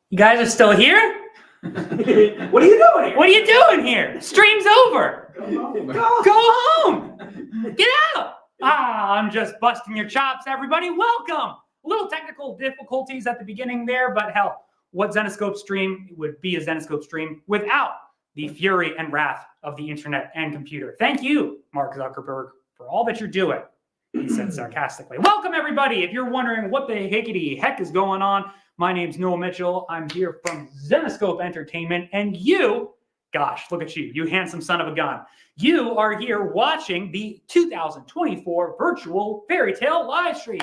You guys are still here? What are you doing here? What are you doing here? Stream's over. Go home. Get out. I'm just busting your chops, everybody. Welcome. A little technical difficulties at the beginning there, but hell, what Zenescope stream would be a Zenescope stream without the fury and wrath of the internet and computer. Thank you, Mark Zuckerberg, for all that you're doing, he said sarcastically. Welcome, everybody. If you're wondering what the hickety heck is going on, my name's Noah Mitchell. I'm here from Zenescope Entertainment, and you, gosh, look at you, you handsome son of a gun. You are here watching the 2024 virtual fairy tale live stream.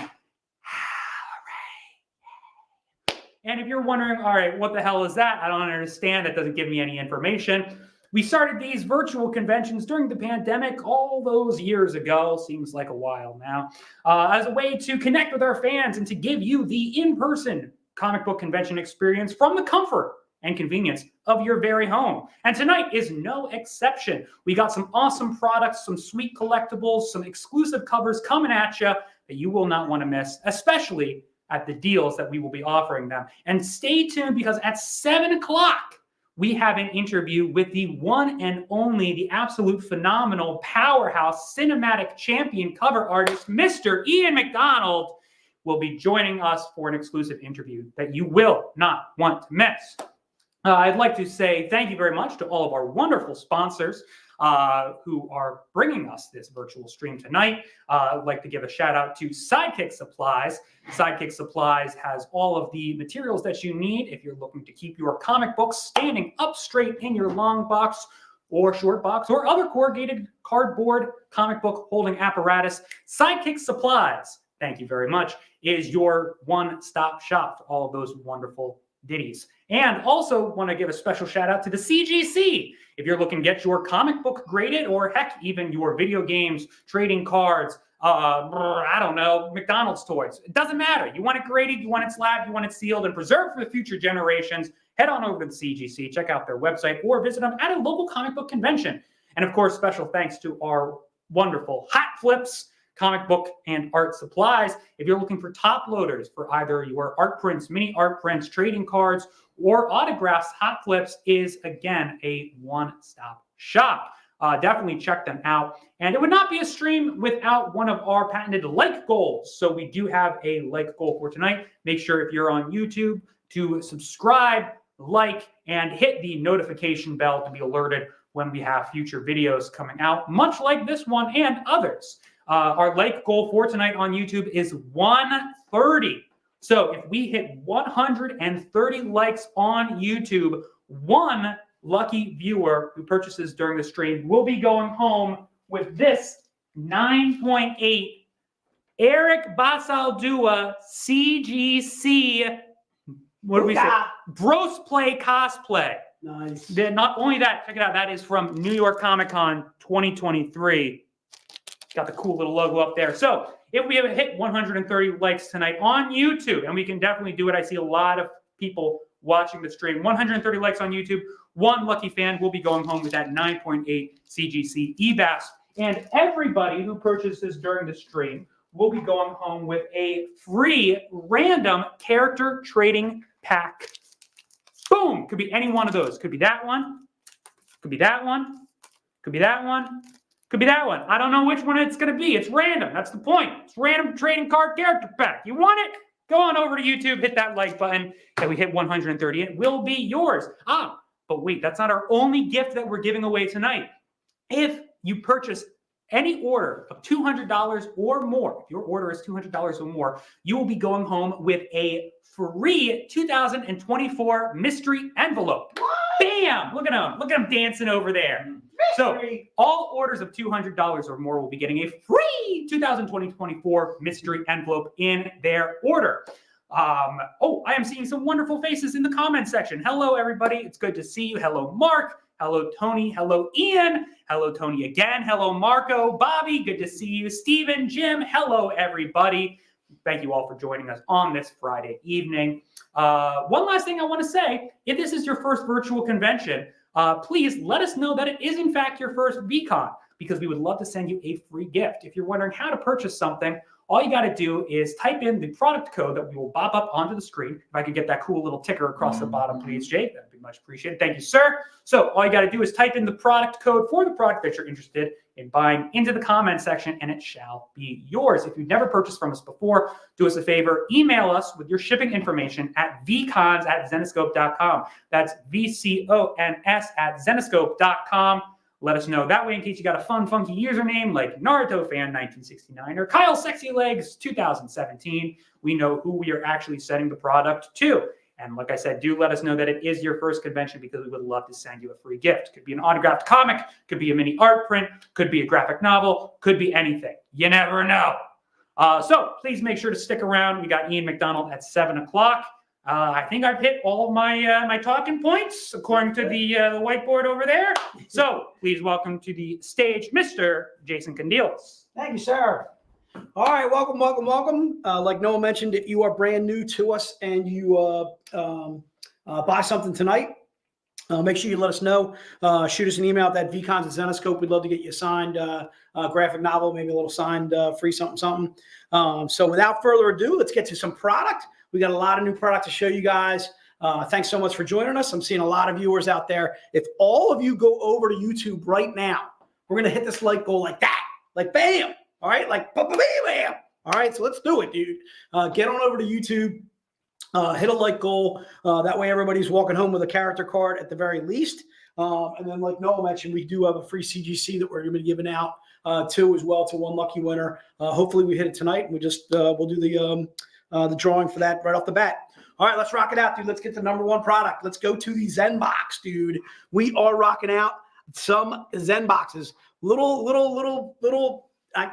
And if you're wondering, all right, what the hell is that? I don't understand. That doesn't give me any information. We started these virtual conventions during the pandemic all those years ago, seems like a while now, as a way to connect with our fans and to give you the in-person comic book convention experience from the comfort and convenience of your very home. And tonight is no exception. We got some awesome products, some sweet collectibles, some exclusive covers coming at you that you will not want to miss, especially at the deals that we will be offering them. And stay tuned, because at 7 o'clock, we have an interview with the one and only, the absolute phenomenal powerhouse cinematic champion cover artist, Mr. Ian McDonald, will be joining us for an exclusive interview that you will not want to miss. I'd like to say thank you very much to all of our wonderful sponsors who are bringing us this virtual stream tonight. I'd like to give a shout out to Sidekick Supplies. Sidekick Supplies has all of the materials that you need if you're looking to keep your comic books standing up straight in your long box or short box or other corrugated cardboard comic book holding apparatus. Sidekick Supplies, thank you very much, is your one-stop shop for all of those wonderful ditties. And also want to give a special shout out to the CGC. If you're looking to get your comic book graded, or heck, even your video games, trading cards, I don't know, McDonald's toys, it doesn't matter. You want it graded, you want it slabbed, you want it sealed and preserved for the future generations, head on over to the CGC, check out their website, or visit them at a local comic book convention. And of course, special thanks to our wonderful Hot Flips comic book and art supplies. If you're looking for top loaders for either your art prints, mini art prints, trading cards, or autographs, Hot Flips is, again, a one-stop shop. Definitely check them out. And it would not be a stream without one of our patented like goals. So we do have a like goal for tonight. Make sure if you're on YouTube to subscribe, like, and hit the notification bell to be alerted when we have future videos coming out, much like this one and others. Our like goal for tonight on YouTube is 130. So if we hit 130 likes on YouTube, one lucky viewer who purchases during the stream will be going home with this 9.8 Eric Basaldua CGC, what do we say? Bros Play Cosplay. Nice. Not only that, check it out. That is from New York Comic Con 2023. Got the cool little logo up there. So if we have hit 130 likes tonight on YouTube, and we can definitely do it, I see a lot of people watching the stream. 130 likes on YouTube, one lucky fan will be going home with that 9.8 CGC EBAS. And everybody who purchases during the stream will be going home with a free random character trading pack. Boom! Could be any one of those. Could be that one. Could be that one. Could be that one. Could be that one. I don't know which one it's going to be. It's random. That's the point. It's random trading card character pack. You want it? Go on over to YouTube, hit that like button, and we hit 130. It will be yours. But wait, that's not our only gift that we're giving away tonight. If you purchase any order of $200 or more, if your order is $200 or more, you will be going home with a free 2024 mystery envelope. What? Bam! Look at them. Look at them dancing over there. So all orders of $200 or more will be getting a free 2024 mystery envelope in their order. I am seeing some wonderful faces in the comment section. Hello, everybody. It's good to see you. Hello, Mark. Hello, Tony. Hello, Ian. Hello, Tony again. Hello, Marco. Bobby, good to see you. Steven, Jim. Hello, everybody. Thank you all for joining us on this Friday evening. One last thing I want to say, if this is your first virtual convention, please let us know that it is in fact your first VCon. because we would love to send you a free gift. If you're wondering how to purchase something, all you got to do is type in the product code that we will pop up onto the screen. If I could get that cool little ticker across the bottom, please, Jake, that'd be much appreciated. Thank you, sir. So all you got to do is type in the product code for the product that you're interested in buying into the comment section, and it shall be yours. If you've never purchased from us before, do us a favor, email us with your shipping information at vcons@zenescope.com. That's VCONS@zenescope.com. Let us know that way in case you got a fun, funky username like Naruto Fan 1969 or Kyle Sexy Legs 2017. We know who we are actually sending the product to. And like I said, do let us know that it is your first convention because we would love to send you a free gift. Could be an autographed comic, could be a mini art print, could be a graphic novel, could be anything. You never know. So please make sure to stick around. We got Ian McDonald at 7 o'clock. I think I've hit all of my my talking points according to the whiteboard over there. So please welcome to the stage, Mr. Jason Candelas. Thank you, sir. All right, welcome. Like Noah mentioned, if you are brand new to us and you buy something tonight, make sure you let us know. Shoot us an email at that vcons@zenescope. We'd love to get you a signed graphic novel, maybe a little signed free something. So without further ado, let's get to some product. We got a lot of new product to show you guys. Thanks so much for joining us. I'm seeing a lot of viewers out there. If all of you go over to YouTube right now, we're going to hit this like goal like that, like bam. All right, like bam. All right, so let's do it, dude. Get on over to YouTube, hit a like goal. That way everybody's walking home with a character card at the very least. And then like Noah mentioned, we do have a free CGC that we're going to be giving out too as well to one lucky winner. Hopefully we hit it tonight. And we'll do the drawing for that right off the bat. All right, let's rock it out, dude. Let's get the number one product. Let's go to the Zen Box, dude. We are rocking out some Zen Boxes. Little.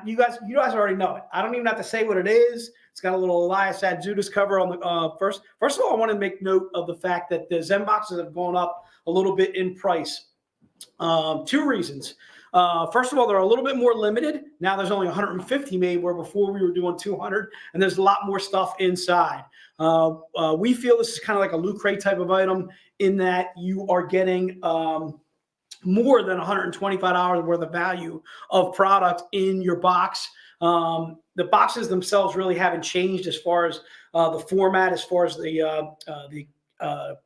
You guys already know it. I don't even have to say what it is. It's got a little Elias Adzudas cover on the first. First of all, I want to make note of the fact that the Zen Boxes have gone up a little bit in price. Two reasons. First of all, they're a little bit more limited. Now there's only 150 made, where before we were doing 200, and there's a lot more stuff inside. We feel this is kind of like a loot crate type of item in that you are getting more than $125 worth of value of product in your box. The boxes themselves really haven't changed as far as the format, as far as the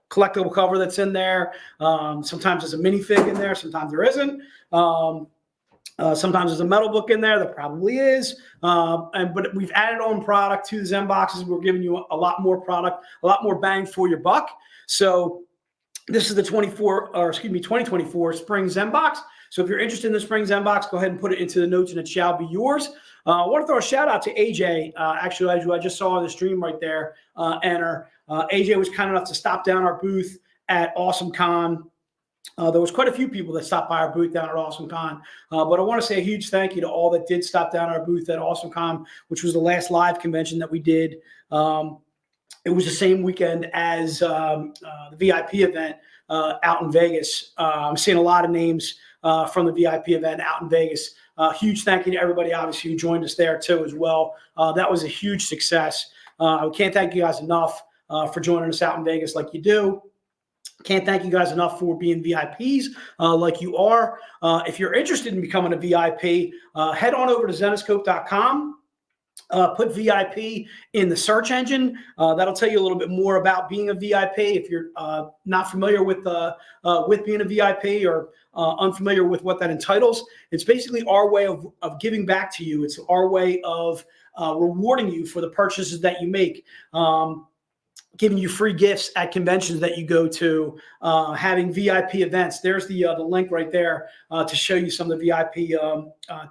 collectible cover that's in there. Sometimes there's a minifig in there, sometimes there isn't. Sometimes there's a metal book in there. There probably is. But we've added on product to the Zen Boxes. We're giving you a lot more product, a lot more bang for your buck. So this is the 2024 Spring Zen Box. So if you're interested in the Spring Zen Box, go ahead and put it into the notes and it shall be yours. I want to throw a shout out to AJ. Actually, as I just saw on the stream right there, enter. AJ was kind enough to stop down our booth at Awesome Con. There was quite a few people that stopped by our booth down at Awesome Con. But I want to say a huge thank you to all that did stop down our booth at Awesome Con, which was the last live convention that we did. It was the same weekend as the VIP event out in Vegas. I'm seeing a lot of names from the VIP event out in Vegas. Huge thank you to everybody, obviously, who joined us there too as well. That was a huge success. I can't thank you guys enough for joining us out in Vegas like you do. Can't thank you guys enough for being VIPs like you are. If you're interested in becoming a VIP, head on over to zenescope.com. Put VIP in the search engine. That'll tell you a little bit more about being a VIP. If you're not familiar with being a VIP or unfamiliar with what that entitles, it's basically our way of giving back to you. It's our way of rewarding you for the purchases that you make. Giving you free gifts at conventions that you go to, having VIP events. There's the link right there to show you some of the VIP,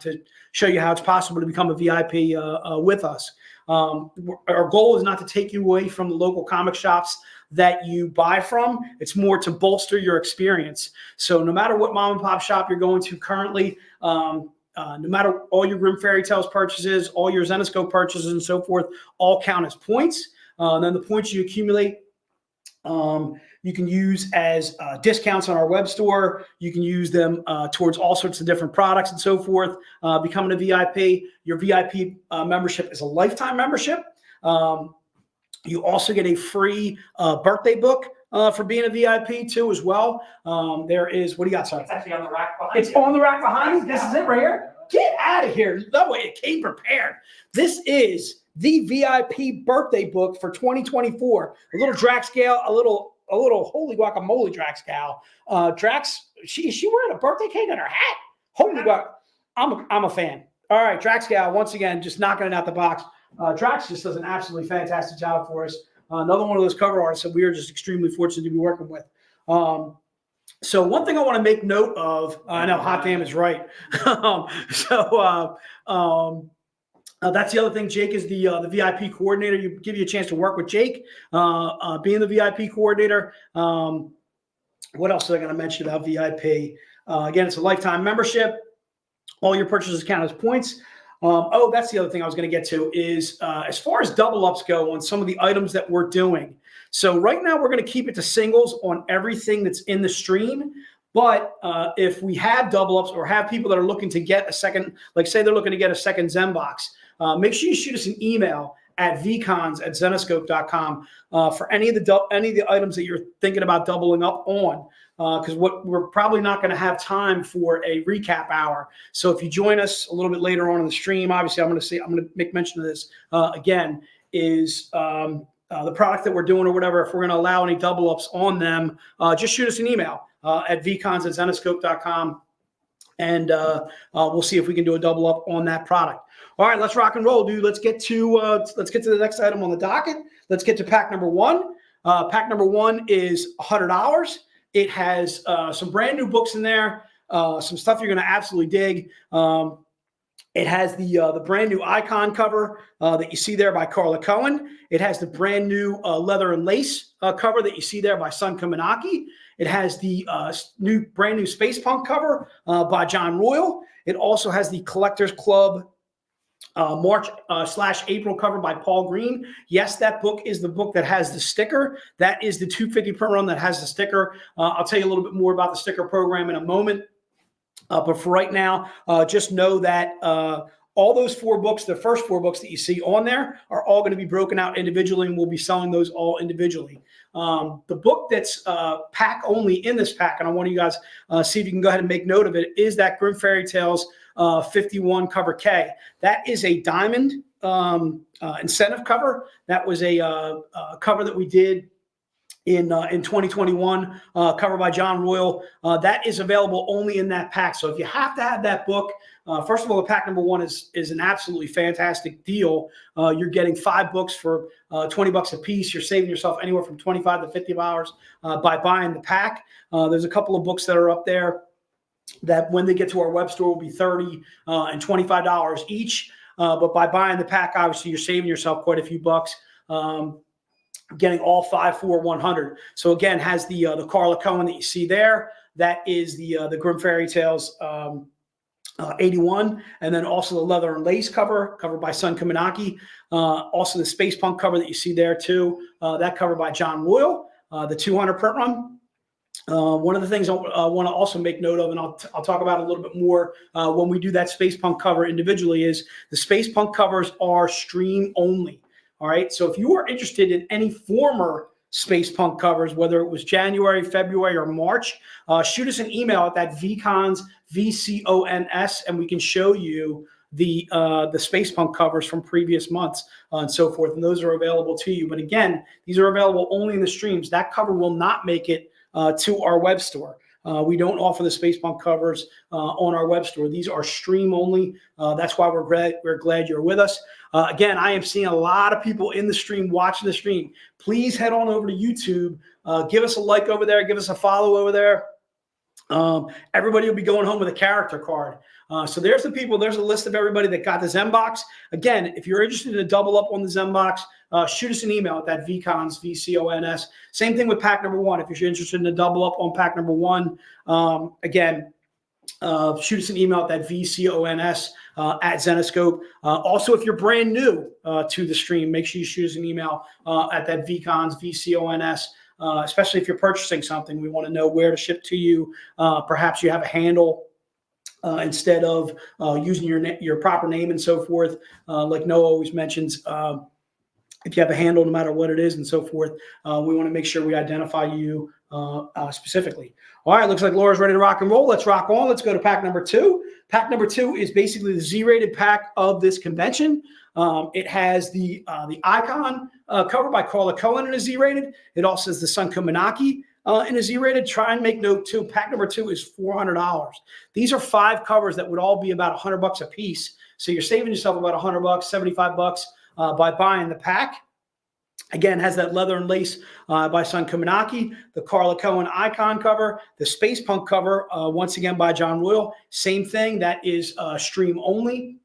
to show you how it's possible to become a VIP with us. Our goal is not to take you away from the local comic shops that you buy from. It's more to bolster your experience. So no matter what mom and pop shop you're going to currently, no matter all your Grim Fairy Tales purchases, all your Zenescope purchases and so forth, all count as points. Then the points you accumulate, you can use as discounts on our web store. You can use them towards all sorts of different products and so forth. Becoming a VIP, your VIP membership is a lifetime membership. You also get a free birthday book for being a VIP too as well. There is, what do you got, son? It's actually on the rack behind It's you. on the rack behind me. This is it right here. Get out of here. No way, it came prepared. This is the VIP birthday book for 2024. A little Drax Gale, a little holy guacamole Drax Gal. Drax, she wearing a birthday cake on her hat. Holy guac. I'm a fan. All right, Drax Gal, once again, just knocking it out the box. Drax just does an absolutely fantastic job for us. Another one of those cover artists that we are just extremely fortunate to be working with. So one thing I want to make note of, I know Hot Damn is right. That's the other thing. Jake is the VIP coordinator. Give you a chance to work with Jake, being the VIP coordinator. What else was I going to mention about VIP? Again, it's a lifetime membership. All your purchases count as points. That's the other thing I was going to get to is as far as double ups go on some of the items that we're doing. So right now we're going to keep it to singles on everything that's in the stream. But if we have double ups or have people that are looking to get a second, like say they're looking to get a second Zen box, make sure you shoot us an email at vcons@zenescope.com for any of the items that you're thinking about doubling up on. Because we're probably not going to have time for a recap hour. So if you join us a little bit later on in the stream, obviously I'm going to make mention of this again, is the product that we're doing or whatever. If we're going to allow any double ups on them, just shoot us an email at vcons@zenescope.com, and we'll see if we can do a double up on that product. All right, let's rock and roll, dude. Let's get to the next item on the docket. Let's get to pack number one. Pack number one is $100. It has some brand new books in there, some stuff you're going to absolutely dig. It has the brand new icon cover that you see there by Carla Cohen. It has the brand new leather and lace cover that you see there by Sun Kaminaki. It has the brand new Space Punk cover by John Royal. It also has the Collectors Club March/April cover by Paul Green. Yes, that book is the book that has the sticker. That is the 250 print run that has the sticker. I'll tell you a little bit more about the sticker program in a moment. But for right now, just know that all those four books, the first four books that you see on there, are all going to be broken out individually, and we'll be selling those all individually. The book that's pack only in this pack, and I want you guys see if you can go ahead and make note of it, is that Grim Fairy Tales 51 cover K. That is a diamond incentive cover. That was a cover that we did in 2021, covered by John Royal. That is available only in that pack. So if you have to have that book, first of all, the pack number one is an absolutely fantastic deal. You're getting 5 books for $20 a piece. You're saving yourself anywhere from 25 to 50 hours by buying the pack. There's a couple of books that are up there that when they get to our web store will be $30 and $25 each. But by buying the pack, obviously you're saving yourself quite a few bucks. Getting all 5 for $100. So again, has the Carla Cohen that you see there. That is the Grim Fairy Tales 81, and then also the leather and lace covered by Sun Kaminaki. Also the Space Punk cover that you see there too. That cover by John Royal. The 200 print run. One of the things I want to also make note of, and I'll talk about a little bit more when we do that Space Punk cover individually, is the Space Punk covers are stream only. All right. So if you are interested in any former Space Punk covers, whether it was January, February, or March, shoot us an email at that VCons, VCONS, and we can show you the Space Punk covers from previous months and so forth. And those are available to you. But again, these are available only in the streams. That cover will not make it to our web store. We don't offer the Space Punk covers on our web store. These are stream only. That's why we're glad you're with us. Again, I am seeing a lot of people in the stream watching the stream. Please head on over to YouTube. Give us a like over there. Give us a follow over there. Everybody will be going home with a character card. So there's the people. There's a list of everybody that got the Zen Box. Again, if you're interested in a double up on the Zen Box, shoot us an email at that VCons, VCONS. Same thing with pack number one. If you're interested in a double up on pack number one, again, shoot us an email at that VCONS at Zenescope. Also, if you're brand new to the stream, make sure you shoot us an email at that VCons, VCONS. Especially if you're purchasing something, we want to know where to ship to you. Perhaps you have a handle instead of using your proper name and so forth. Like Noah always mentions, if you have a handle, no matter what it is and so forth. We want to make sure we identify you specifically. All right, looks like Laura's ready to rock and roll. Let's rock on. Let's go to pack number 2. Pack number 2 is basically the Z-rated pack of this convention. It has the icon cover by Carla Cohen in a Z-rated. It also has the Sun Kumanaki in a Z-rated. Try and make note too. Pack number 2 is $400. These are 5 covers that would all be about $100 a piece. So you're saving yourself about $100, $75 by buying the pack. Again, has that leather and lace by Sun Kumanaki, the Carla Cohen icon cover, the Space Punk cover, once again by John Royal. Same thing, that is stream only.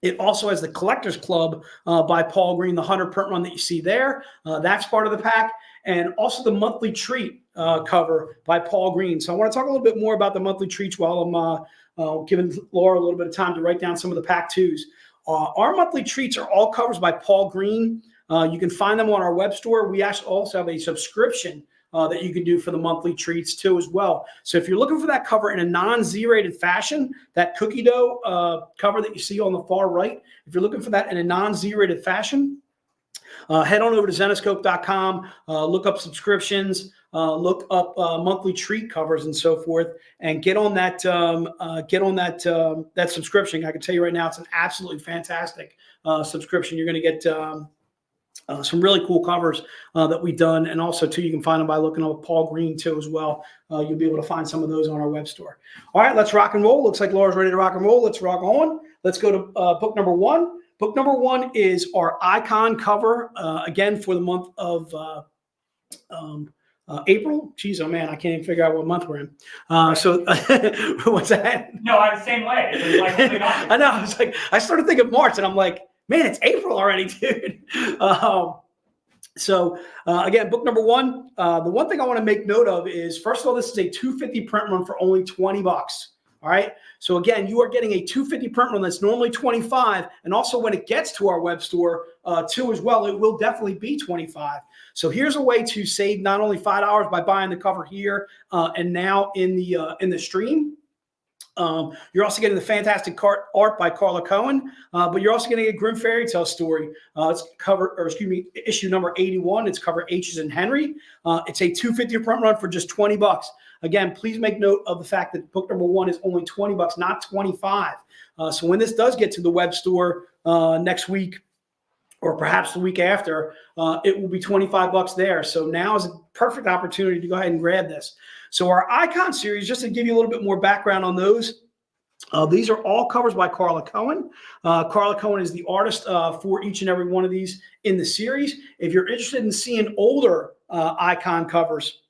It also has the Collectors Club by Paul Green, the 100 print run that you see there. That's part of the pack. And also the Monthly Treat cover by Paul Green. So I want to talk a little bit more about the Monthly Treats while I'm giving Laura a little bit of time to write down some of the pack 2s. Our Monthly Treats are all covers by Paul Green. You can find them on our web store. We actually also have a subscription that you can do for the Monthly Treats too as well. So if you're looking for that cover in a non-Z-rated fashion, that cookie dough cover that you see on the far right, if you're looking for that in a non-Z-rated fashion, head on over to Zenescope.com, look up subscriptions, look up Monthly Treat covers and so forth, and get on that that subscription. I can tell you right now, it's an absolutely fantastic subscription. You're going to get some really cool covers that we've done, and also too, you can find them by looking up Paul Green too as well. You'll be able to find some of those on our web store. All right, let's rock and roll. Looks like Laura's ready to rock and roll. Let's rock on. Let's go to book number 1. Book number 1 is our icon cover, again, for the month of April. Jeez, oh man, I can't even figure out what month we're in. So what's that? No, I'm the same way. It was like, I know. I was like, I started thinking March, and I'm like, man, it's April already, dude. Again, book number 1. The one thing I want to make note of is, first of all, this is a 250 print run for only $20. All right. So again, you are getting a 250 print run that's normally 25, and also when it gets to our web store too as well, it will definitely be 25. So here's a way to save not only $5 by buying the cover here and now in the stream. You're also getting the fantastic art by Carla Cohen, but you're also getting a Grim Fairy Tale story. It's issue number 81. It's cover H's and Henry. It's a 250 print run for just $20. Again, please make note of the fact that book number 1 is only $20, not 25. So when this does get to the web store next week, or perhaps the week after, it will be $25 there. So now is a perfect opportunity to go ahead and grab this. So our Icon series, just to give you a little bit more background on those, these are all covers by Carla Cohen. Carla Cohen is the artist for each and every one of these in the series. If you're interested in seeing older Icon covers,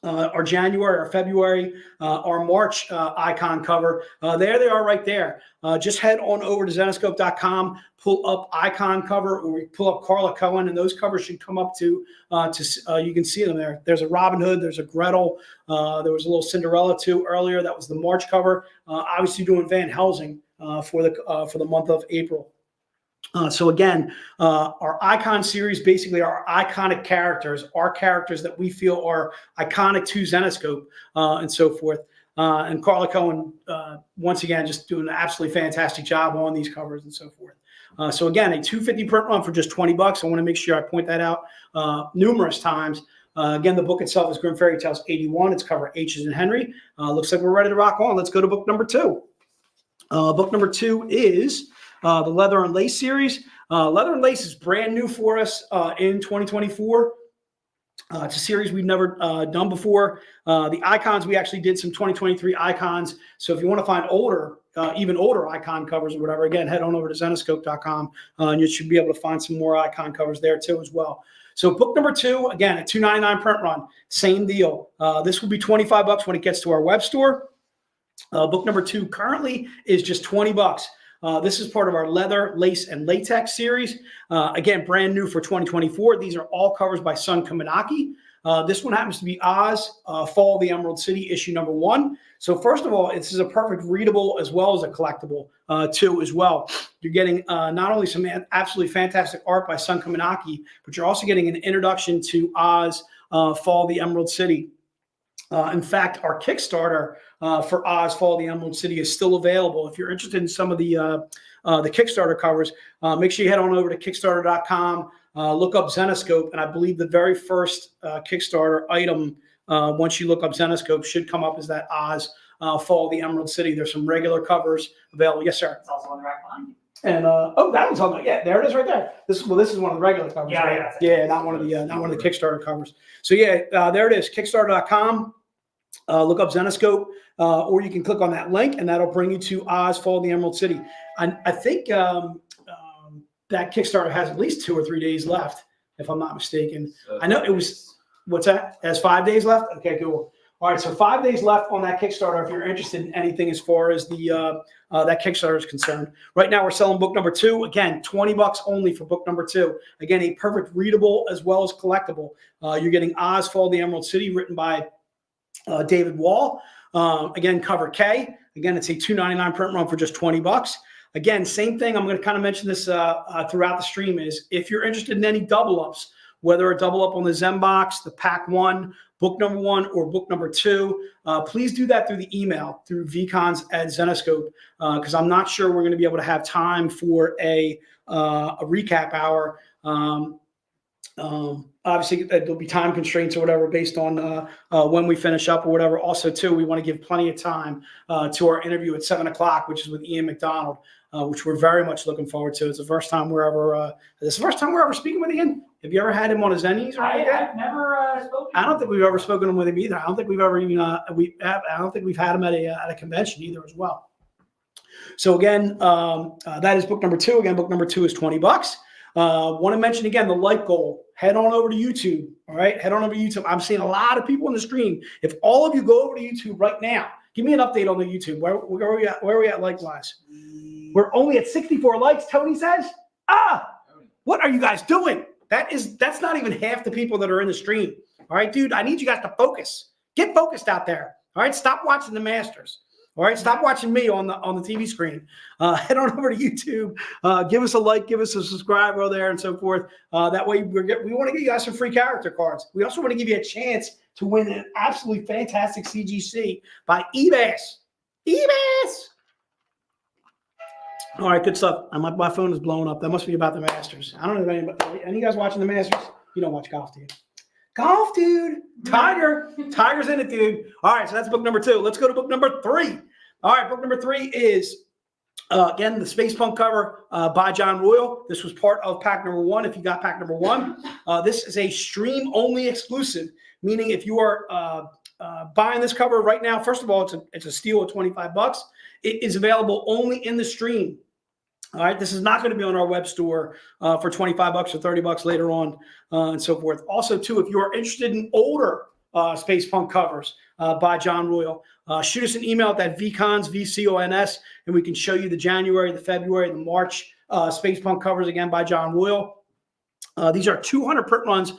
our January, our February, our March icon cover. There they are right there. Just head on over to Zenescope.com, pull up icon cover, or pull up Carla Cohen, and those covers should come up to you can see them there. There's a Robin Hood, there's a Gretel, there was a little Cinderella too earlier. That was the March cover. Obviously doing Van Helsing for the month of April. So again, our icon series basically are iconic characters, our characters that we feel are iconic to Zenescope and so forth. And Carla Cohen, once again, just doing an absolutely fantastic job on these covers and so forth. So again, a 250 print run for just $20. I want to make sure I point that out numerous times. Again, the book itself is Grim Fairy Tales 81. It's cover H's and Henry. Looks like we're ready to rock on. Let's go to book number 2. Book number 2 is the Leather and Lace series. Leather and Lace is brand new for us in 2024. It's a series we've never done before. The icons, we actually did some 2023 icons. So if you want to find older, even older icon covers or whatever, again, head on over to Zenescope.com and you should be able to find some more icon covers there too as well. So book number 2, again, a $2.99 print run, same deal. This will be $25 when it gets to our web store. Book number 2 currently is just $20. This is part of our Leather, Lace, and Latex series. Again, brand new for 2024. These are all covers by Sun Kumanaki. This one happens to be Oz, Fall of the Emerald City, issue number 1. So first of all, this is a perfect readable as well as a collectible too as well. You're getting not only some absolutely fantastic art by Sun Kumanaki, but you're also getting an introduction to Oz, Fall of the Emerald City. In fact, our Kickstarter for Oz, Fall of the Emerald City is still available. If you're interested in some of the Kickstarter covers, make sure you head on over to Kickstarter.com. look up Zenoscope, and I believe the very first Kickstarter item, once you look up Zenoscope, should come up as that Oz Fall of the Emerald City. There's some regular covers available. Yes, sir. It's also on the rack behind you. And that one's on. Yeah, there it is, right there. This is one of the regular covers. Yeah, right? yeah, not one of the Kickstarter covers. So yeah, there it is. Kickstarter.com. Look up Zenoscope, or you can click on that link, and that'll bring you to Oz Fall of the Emerald City. I think that Kickstarter has at least 2 or 3 days left, if I'm not mistaken. I know it was. What's that? It has 5 days left. Okay, cool. All right, so 5 days left on that Kickstarter if you're interested in anything as far as the that Kickstarter is concerned. Right now we're selling book number 2. Again, $20 only for book number 2. Again, a perfect readable as well as collectible. You're getting Oz Fall of the Emerald City, written by David Wall. Again, cover K. Again, it's a $2.99 print run for just $20. Again, same thing. I'm going to kind of mention this throughout the stream is if you're interested in any double ups, whether a double up on the Zen Box, the Pack 1, book number 1, or book number 2, please do that through the email, through vcons@zenoscope, because I'm not sure we're going to be able to have time for a recap hour. Obviously, there'll be time constraints or whatever based on when we finish up or whatever. Also, too, we want to give plenty of time to our interview at 7 o'clock, which is with Ian McDonald, which we're very much looking forward to. It's the first time we're ever speaking with Ian. Have you ever had him on a Zennies or anything? I've never spoken. I don't think we've ever spoken with him either. I don't think we've ever even I don't think we've had him at a convention either as well. So again, that is book number 2. Again, book number 2 is $20. Want to mention again the like goal. Head on over to YouTube. All right, head on over to YouTube. I'm seeing a lot of people in the stream. If all of you go over to YouTube right now, give me an update on the YouTube. Where are we at like wise? We're only at 64 likes. Tony says, what are you guys doing? That's not even half the people that are in the stream. All right, dude, I need you guys to focus. Get focused out there. All right, stop watching the Masters. All right, stop watching me on the TV screen. Head on over to YouTube. Give us a like, give us a subscribe over there, and so forth. That way, we want to give you guys some free character cards. We also want to give you a chance to win an absolutely fantastic CGC by eBass. eBass. All right, good stuff. My phone is blowing up. That must be about the Masters. I don't know if anybody. Any of you guys watching the Masters? You don't watch golf, do you? Golf, dude. Tiger's in it, dude. All right, so that's book number 2. Let's go to book number 3. All right, book number 3 is, again, the Space Punk cover by John Royal. This was part of pack number 1, if you got pack number 1. This is a stream-only exclusive, meaning if you are buying this cover right now, first of all, it's a steal of $25. It is available only in the stream. All right, this is not going to be on our web store for $25 or $30 later on and so forth. Also, too, if you are interested in older Space Punk covers by John Royal, shoot us an email at that VCons, VCONS, and we can show you the January, the February, the March Space Punk covers, again, by John Royal. These are 200 print runs,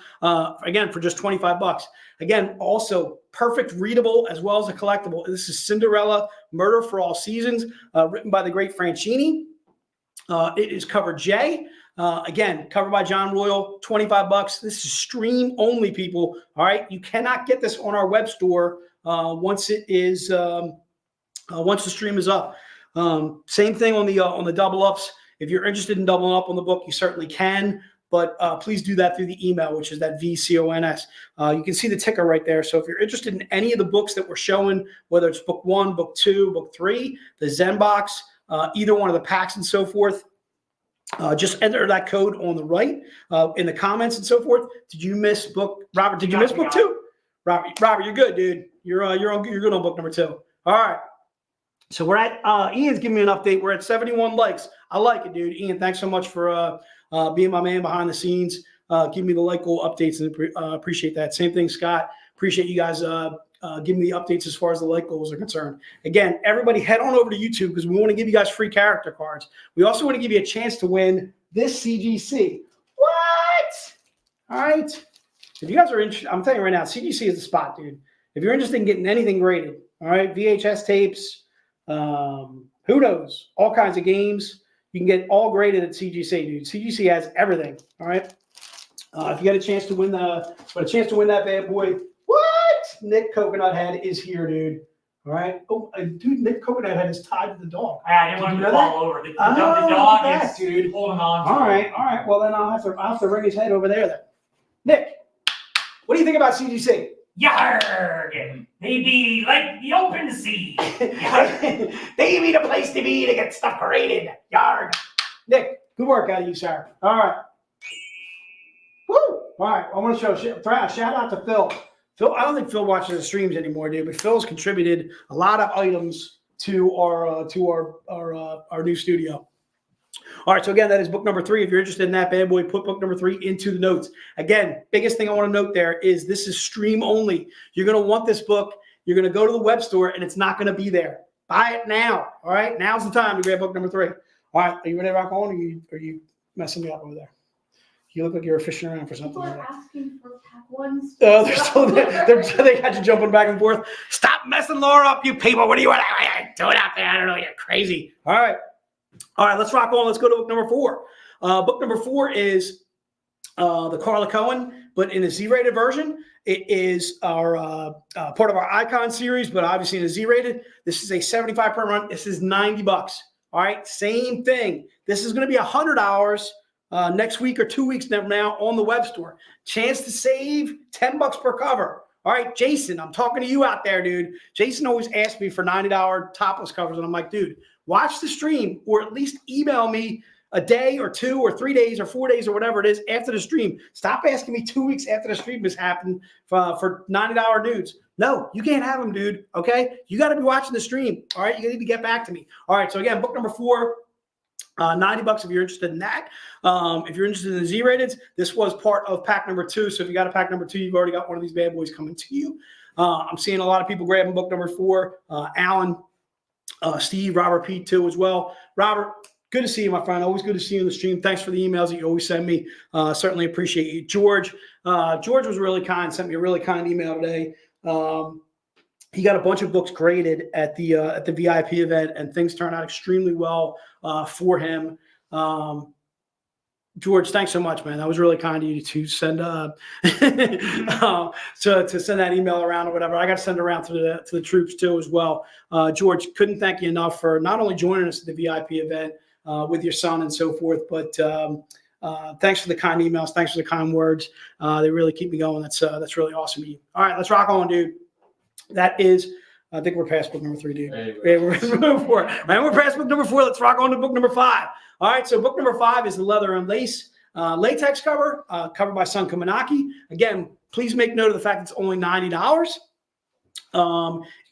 again, for just $25. Again, also perfect readable as well as a collectible. This is Cinderella, Murder for All Seasons, written by the great Franchini. It is cover J. Again, covered by John Royal, $25. This is stream only, people. All right, you cannot get this on our web store once it is once the stream is up. Same thing on the double ups. If you're interested in doubling up on the book, you certainly can. But please do that through the email, which is that VCONS. You can see the ticker right there. So if you're interested in any of the books that we're showing, whether it's book 1, book 2, book 3, the Zen Box, either one of the packs and so forth, just enter that code on the right in the comments and so forth. Did you miss book, Robert? Did you miss book 2? Robert, you're good, dude. You're good on book number 2. All right. So we're at Ian's giving me an update. We're at 71 likes. I like it, dude. Ian, thanks so much for being my man behind the scenes. Give me the like goal updates and appreciate that. Same thing, Scott. Appreciate you guys giving me the updates as far as the like goals are concerned. Again, everybody head on over to YouTube because we want to give you guys free character cards. We also want to give you a chance to win this CGC. What? All right. If you guys are interested, I'm telling you right now, CGC is the spot, dude. If you're interested in getting anything graded, all right, VHS tapes, who knows, all kinds of games. You can get all graded at CGC, dude. CGC has everything. All right. If you get a chance to win that bad boy, what? Nick Coconut Head is here, dude. All right. Oh, dude, Nick Coconut had his tied to the dog. I didn't want him Did to you know fall over. The Oh, dog look at is that, dude. holding on to All him. right, all right. Well, then I'll have to ring his head over there then. Nick, what do you think about CGC? Yarg! They be like the open sea. They be the place to be to get stuff graded. Yarg. Nick, good work out of you, sir. All right. Woo! All right, I want to shout out to Phil. Phil, I don't think Phil watches the streams anymore, dude, but Phil's contributed a lot of items to our new studio. All right, so again, that is book number 3. If you're interested in that bad boy, put book number 3 into the notes. Again, biggest thing I want to note there is this is stream only. You're going to want this book. You're going to go to the web store, and it's not going to be there. Buy it now. All right, now's the time to grab book number 3. All right, are you ready to rock on, or are you messing me up over there? You look like you're fishing around for something. People are asking for pack ones. Oh, they're still there. They got you jumping back and forth. Stop messing Laura up, you people. What are you doing out there? I don't know. You're crazy. All right, let's rock on. Let's go to book number 4. Book number 4 is the Carla Cohen, but in a Z-rated version. It is our part of our Icon series, but obviously in a Z-rated. This is a 75 per run. This is $90. All right, same thing. This is going to be $100 next week or 2 weeks from now on the web store. Chance to save $10 per cover. All right, Jason, I'm talking to you out there, dude. Jason always asks me for $90 topless covers, and I'm like, dude, watch the stream or at least email me a day or 2 or 3 days or 4 days or whatever it is after the stream. Stop asking me 2 weeks after the stream has happened for $90 dudes. No, you can't have them, dude. Okay, you got to be watching the stream. All right, you need to get back to me. All right, so again, book number 4. $90 if you're interested in that. If you're interested in the Z-rateds, this was part of pack number 2. So if you got a pack number 2, you've already got one of these bad boys coming to you. I'm seeing a lot of people grabbing book number 4. Alan, Steve, Robert, Pete too as well. Robert, good to see you, my friend. Always good to see you in the stream. Thanks for the emails that you always send me. Certainly appreciate you. George was really kind. Sent me a really kind email today. He got a bunch of books graded at the VIP event, and things turned out extremely well for him. George, thanks so much, man. That was really kind of you to send to send that email around or whatever. I got to send it around to the troops too as well. George, couldn't thank you enough for not only joining us at the VIP event with your son and so forth, but thanks for the kind emails. Thanks for the kind words. They really keep me going. That's really awesome of you. All right, let's rock on, dude. That is, I think we're past book number 3, dude. Yeah, we're moving forward. Man, we're past book number 4. Let's rock on to book number 5. All right, so book number 5 is the leather and lace latex cover, covered by Sun Kaminaki. Again, please make note of the fact it's only $90.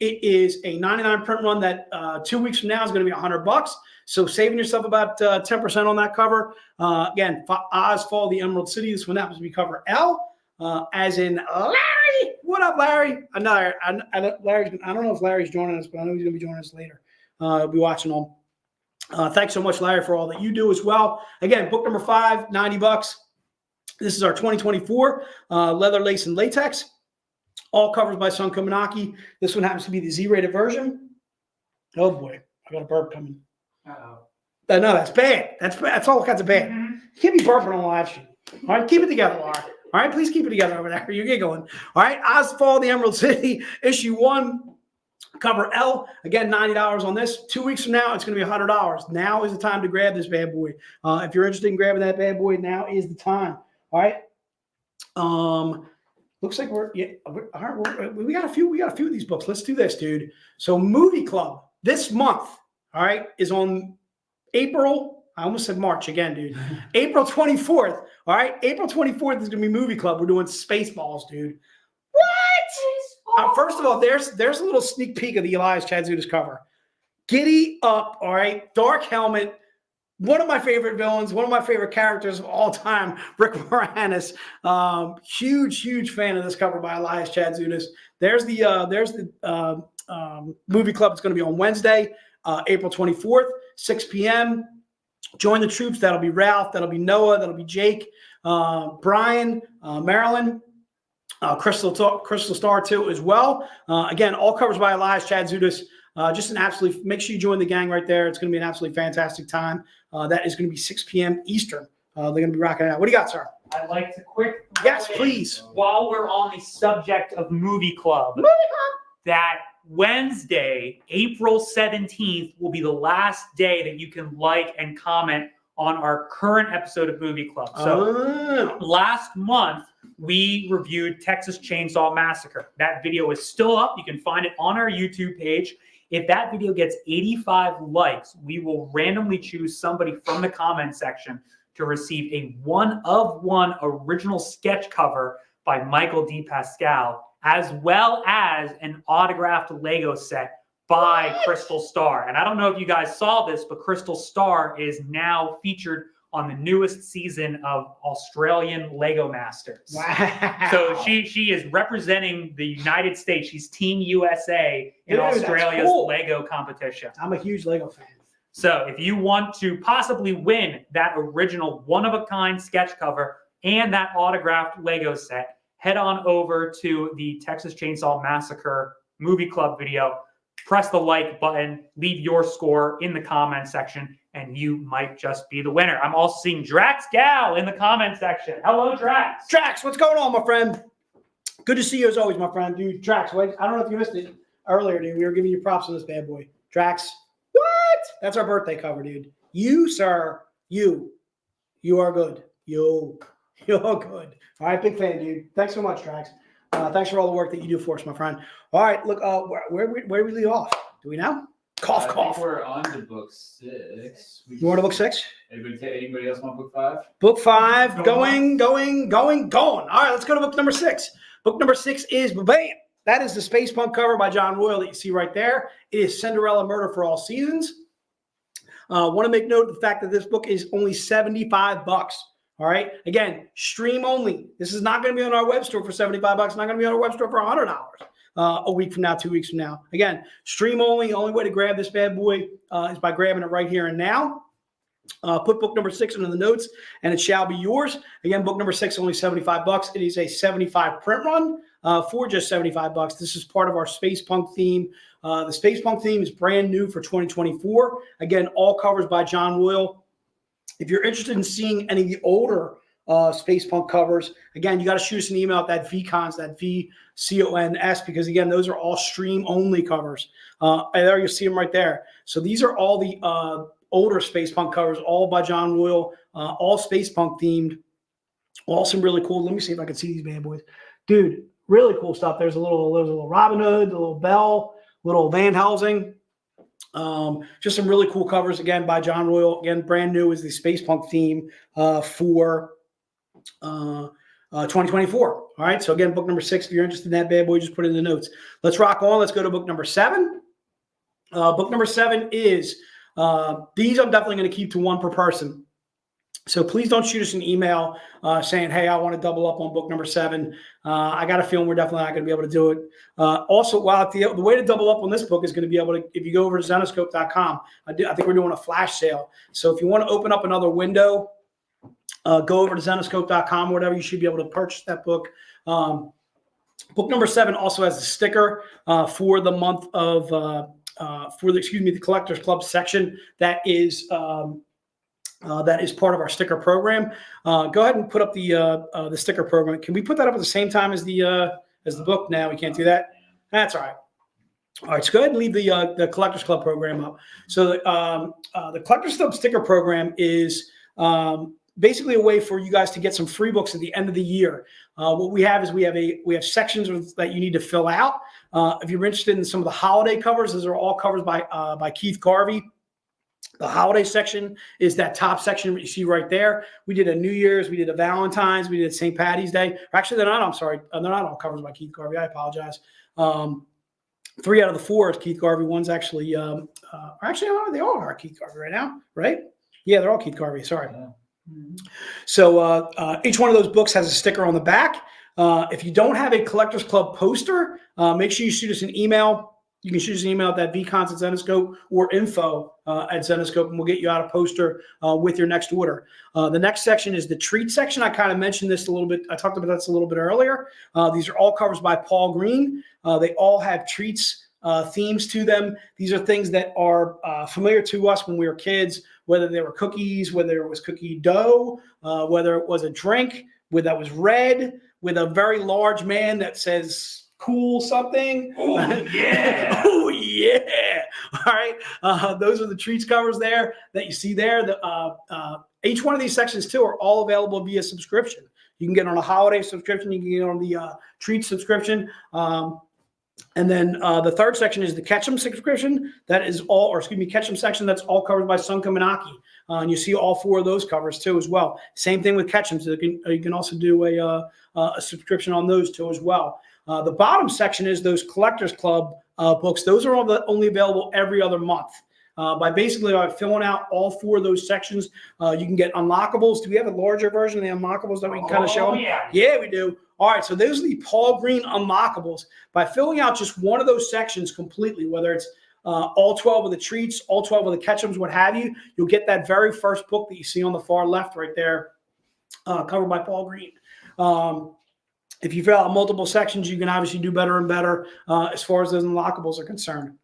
It is a 99 print run that 2 weeks from now is going to be $100. So saving yourself about 10% on that cover. Again, Oz Fall the Emerald City. This one happens to be cover L, as in Larry. What up, Larry? Larry's. I don't know if Larry's joining us, but I know he's going to be joining us later. I'll be watching on. Thanks so much, Larry, for all that you do as well. Again, book number 5, $90. This is our 2024 leather, lace, and latex. All covers by Sun Kaminaki. This one happens to be the Z-rated version. Oh boy, I got a burp coming. Uh-oh. No, that's bad. That's all kinds of bad. Mm-hmm. You can't be burping on live stream. All right, keep it together, Laura. All right, please keep it together over there. You're giggling. All right, Ozfall, the Emerald City, issue 1, cover L. Again, $90 on this. 2 weeks from now, it's going to be $100. Now is the time to grab this bad boy. If you're interested in grabbing that bad boy, now is the time. All right. Looks like we got a few of these books. Let's do this, dude. So, Movie Club this month, all right, is on April. I almost said March again, dude. April 24th. All right. April 24th is going to be Movie Club. We're doing Spaceballs, dude. What? First of all, there's a little sneak peek of the Elias Chadzioutis cover. Giddy up. All right. Dark Helmet. One of my favorite villains, one of my favorite characters of all time, Rick Moranis. Huge fan of this cover by Elias Chadzioutis. There's the Movie Club. It's going to be on Wednesday, April 24th, 6 p.m. Join the troops. That'll be Ralph. That'll be Noah. That'll be Jake, Brian, Marilyn, Crystal Star too as well. Again, all covers by Elias Chadzioutis. Just an absolute. Make sure you join the gang right there. It's going to be an absolutely fantastic time. That is going to be 6 p.m. Eastern. They're going to be rocking it out. What do you got, sir? I'd like to quick. Yes, please. While we're on the subject of Movie Club, that Wednesday, April 17th, will be the last day that you can like and comment on our current episode of Movie Club. So last month, we reviewed Texas Chainsaw Massacre. That video is still up. You can find it on our YouTube page. If that video gets 85 likes, we will randomly choose somebody from the comment section to receive a one-of-one original sketch cover by Michael D. Pascal, as well as an autographed Lego set by Crystal Star. And I don't know if you guys saw this, but Crystal Star is now featured on the newest season of Australian Lego Masters. Wow. So she is representing the United States. She's Team USA in Dude, that's Australia's cool. Lego competition. I'm a huge Lego fan. So if you want to possibly win that original one-of-a-kind sketch cover and that autographed Lego set, head on over to the Texas Chainsaw Massacre Movie Club video, press the like button, leave your score in the comment section, and you might just be the winner. I'm also seeing Drax Gal in the comment section. Hello, Drax. Drax, what's going on, my friend? Good to see you as always, my friend. Dude, Drax, wait, I don't know if you missed it earlier, dude. We were giving you props on this bad boy. Drax, what? That's our birthday cover, dude. You, sir, you are good. You're good. All right, big fan, dude. Thanks so much, Drax. Thanks for all the work that you do for us, my friend. All right, look, where do we leave off? Do we know? Cough. I think we're on to book 6. You want to book 6? Anybody else want book 5? Book 5, going. All right, let's go to book number 6. Book number 6 is, bam, that is the Space Punk cover by John Royal that you see right there. It is Cinderella Murder for All Seasons. Want to make note of the fact that this book is only $75. All right. Again, stream only. This is not going to be on our web store for $75. Not going to be on our web store for $100 a week from now, 2 weeks from now. Again, stream only. Only way to grab this bad boy is by grabbing it right here and now. Put book number 6 into the notes, and it shall be yours. Again, book number 6 only $75. It is a 75 print run for just $75. This is part of our Space Punk theme. The Space Punk theme is brand new for 2024. Again, all covers by John Royal. If you're interested in seeing any of the older Space Punk covers, again, you got to shoot us an email at that VCons, that VCONS, because, again, those are all stream-only covers. And there you see them right there. So these are all the older Space Punk covers, all by John Royal, all Space Punk themed, all some really cool. Let me see if I can see these bad boys. Dude, really cool stuff. There's a little Robin Hood, a little Bell, little Van Helsing. Just some really cool covers, again, by John Royal. Again, brand new is the Space Punk theme for 2024. All right. So, again, book number 6, if you're interested in that bad boy, just put it in the notes. Let's rock on. Let's go to book number 7. Book number 7 is these I'm definitely going to keep to one per person. So please don't shoot us an email saying, hey, I want to double up on book number 7. I got a feeling we're definitely not going to be able to do it. Also, while the way to double up on this book is going to be able to, if you go over to Zenoscope.com, I think we're doing a flash sale. So if you want to open up another window, go over to Zenoscope.com or whatever, you should be able to purchase that book. Book number 7 also has a sticker for the month of, the Collectors Club section that is part of our sticker program. Go ahead and put up the sticker program. Can we put that up at the same time as the book? Now we can't do that. That's all right. All right, so go ahead and leave the Collectors Club program up. So the Collectors Club sticker program is basically a way for you guys to get some free books at the end of the year. What we have is we have sections that you need to fill out. If you're interested in some of the holiday covers, those are all covers by Keith Garvey. The holiday section is that top section that you see right there. We did a New Year's, we did a Valentine's, we did St. Patty's Day. Actually, they're not. I'm sorry, they're not all covers by Keith Garvey. I apologize. 3 out of the 4 is Keith Garvey. One's actually, they all are Keith Garvey right now, right? Yeah, they're all Keith Garvey. Sorry. Yeah. So each one of those books has a sticker on the back. If you don't have a Collectors Club poster, make sure you shoot us an email. You can shoot us an email at that VCons at Zenoscope or info at Zenoscope, and we'll get you out a poster with your next order. The next section is the treat section. I kind of mentioned this a little bit. I talked about this a little bit earlier. These are all covers by Paul Green. They all have treats themes to them. These are things that are familiar to us when we were kids, whether they were cookies, whether it was cookie dough, whether it was a drink that was red with a very large man that says cool something. Oh, yeah. Oh, yeah. All right. Those are the treats covers there that you see there. Each one of these sections, too, are all available via subscription. You can get on a holiday subscription. You can get on the treat subscription. And then the third section is the Ketchum subscription. That is all, or excuse me, Ketchum section. That's all covered by Sunkum and Aki. And you see all 4 of those covers too as well. Same thing with Ketchum. So you can also do a subscription on those too as well. The bottom section is those Collectors Club books. Those are only available every other month. By filling out all 4 of those sections, you can get unlockables. Do we have a larger version of the unlockables that we can kind of show them? Yeah. Yeah, we do. All right, so those are the Paul Green unlockables. By filling out just one of those sections completely, whether it's all 12 of the treats, all 12 of the Ketchums, what have you, you'll get that very first book that you see on the far left right there, covered by Paul Green. If you fill out multiple sections, you can obviously do better and better as far as those unlockables are concerned.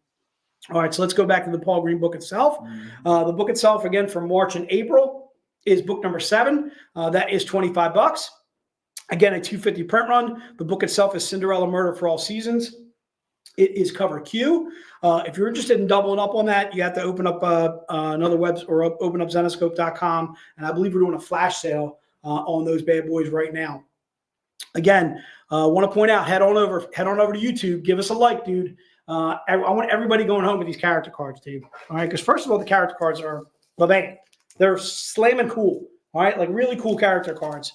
All right, so let's go back to the Paul Green book itself. The book itself, again, for March and April is book number 7. That is $25. Again, a 250 print run. The book itself is Cinderella Murder for All Seasons. It is cover Q. If you're interested in doubling up on that, you have to open up another website or open up Zenescope.com. And I believe we're doing a flash sale on those bad boys right now. Again, I want to point out, head on over to YouTube. Give us a like, dude. I want everybody going home with these character cards, dude. All right, because first of all, the character cards are, they're slamming cool. All right, like really cool character cards.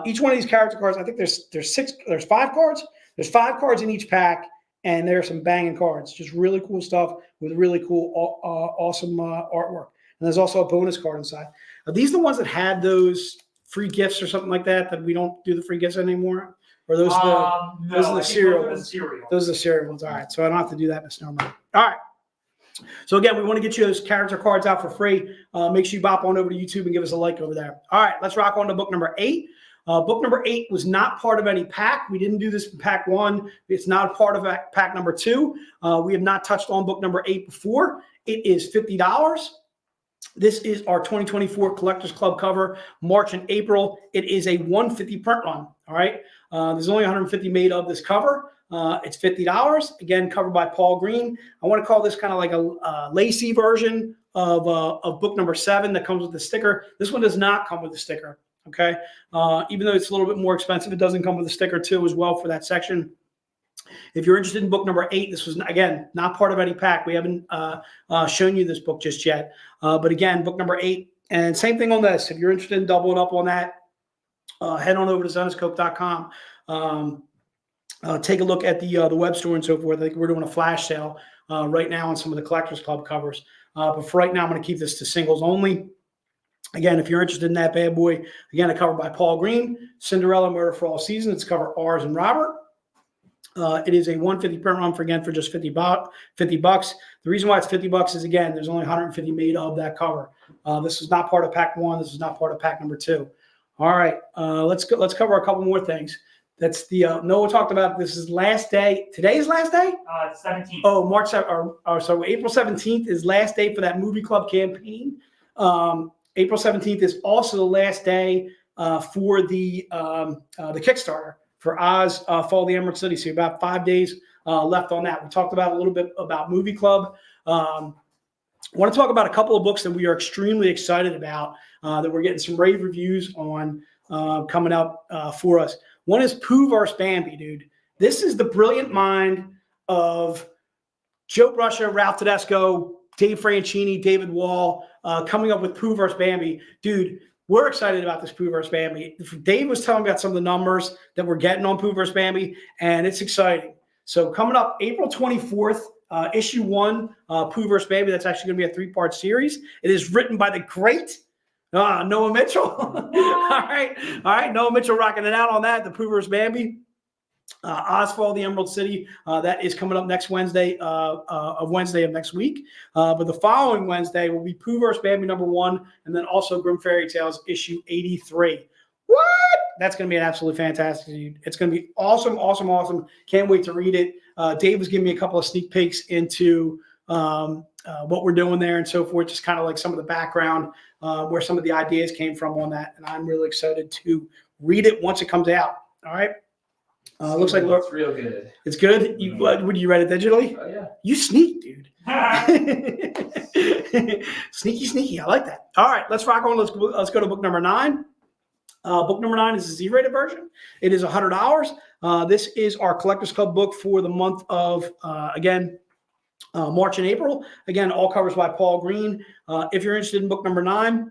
Each one of these character cards, I think there's 5 cards. There's 5 cards in each pack, and there are some banging cards. Just really cool stuff with really cool, awesome artwork. And there's also a bonus card inside. Are these the ones that had those free gifts or something like that we don't do the free gifts anymore? Or those those are the cereal ones? Those are the cereal ones. All right, so I don't have to do that in a snowman. All right. So again, we want to get you those character cards out for free. Make sure you bop on over to YouTube and give us a like over there. All right, let's rock on to book number 8. Book number 8 was not part of any pack. We didn't do this in pack 1. It's not a part of pack number 2. We have not touched on book number 8 before. It is $50. This is our 2024 Collectors Club cover, March and April. It is a 150 print run. All right. There's only 150 made of this cover. It's $50. Again, covered by Paul Green. I want to call this kind of like a lacy version of book number 7 that comes with the sticker. This one does not come with the sticker. Okay. Even though it's a little bit more expensive, it doesn't come with a sticker too as well for that section. If you're interested in book number 8, this was, again, not part of any pack. We haven't shown you this book just yet. But again, book number 8. And same thing on this. If you're interested in doubling up on that, head on over to Zenescope.com. Take a look at the web store and so forth. I think we're doing a flash sale right now on some of the Collectors Club covers. But for right now, I'm going to keep this to singles only. Again, if you're interested in that bad boy, again, a cover by Paul Green, Cinderella Murder for All Seasons. It's cover R's and Robert. It is a 150 print run for just $50. The reason why it's $50 is, again, there's only 150 made of that cover. This is not part of pack 1. This is not part of pack number 2. All right, let's cover a couple more things. That's the Noah talked about. This is last day. Today's last day. 17th. Oh, March 7th, or so April 17th is last day for that movie club campaign. April 17th is also the last day for the Kickstarter for Oz Fall of the Emerald City. So about 5 days left on that. We talked about a little bit about Movie Club. I want to talk about a couple of books that we are extremely excited about that we're getting some rave reviews on coming up for us. One is Pooh vs. Bambi, dude. This is the brilliant mind of Joe Bruscia, Ralph Tedesco, Dave Franchini, David Wall, coming up with Pooh vs. Bambi. Dude, we're excited about this Pooh vs. Bambi. Dave was telling me about some of the numbers that we're getting on Pooh vs. Bambi, and it's exciting. So coming up April 24th, issue 1, Pooh vs. Bambi. That's actually going to be a 3-part series. It is written by the great Noah Mitchell. All right. Noah Mitchell rocking it out on that, the Pooh vs. Bambi. Oz Fall of the Emerald City. That is coming up next Wednesday of next week. But the following Wednesday will be Pooh vs. Bambi number 1, and then also Grimm Fairy Tales issue 83. What? That's going to be an absolutely fantastic. It's going to be awesome. Can't wait to read it. Dave was giving me a couple of sneak peeks into what we're doing there and so forth, just kind of like some of the background where some of the ideas came from on that. And I'm really excited to read it once it comes out. All right. Looks like it's real good. it's good. Would you read it digitally? Oh yeah. You sneak, dude. Sneaky. I like that. All right, let's rock on. Let's go to book number 9. Book number 9 is a Z-rated version. It is $100. This is our Collectors Club book for the month of March and April. Again, all covers by Paul Green. If you're interested in book number 9,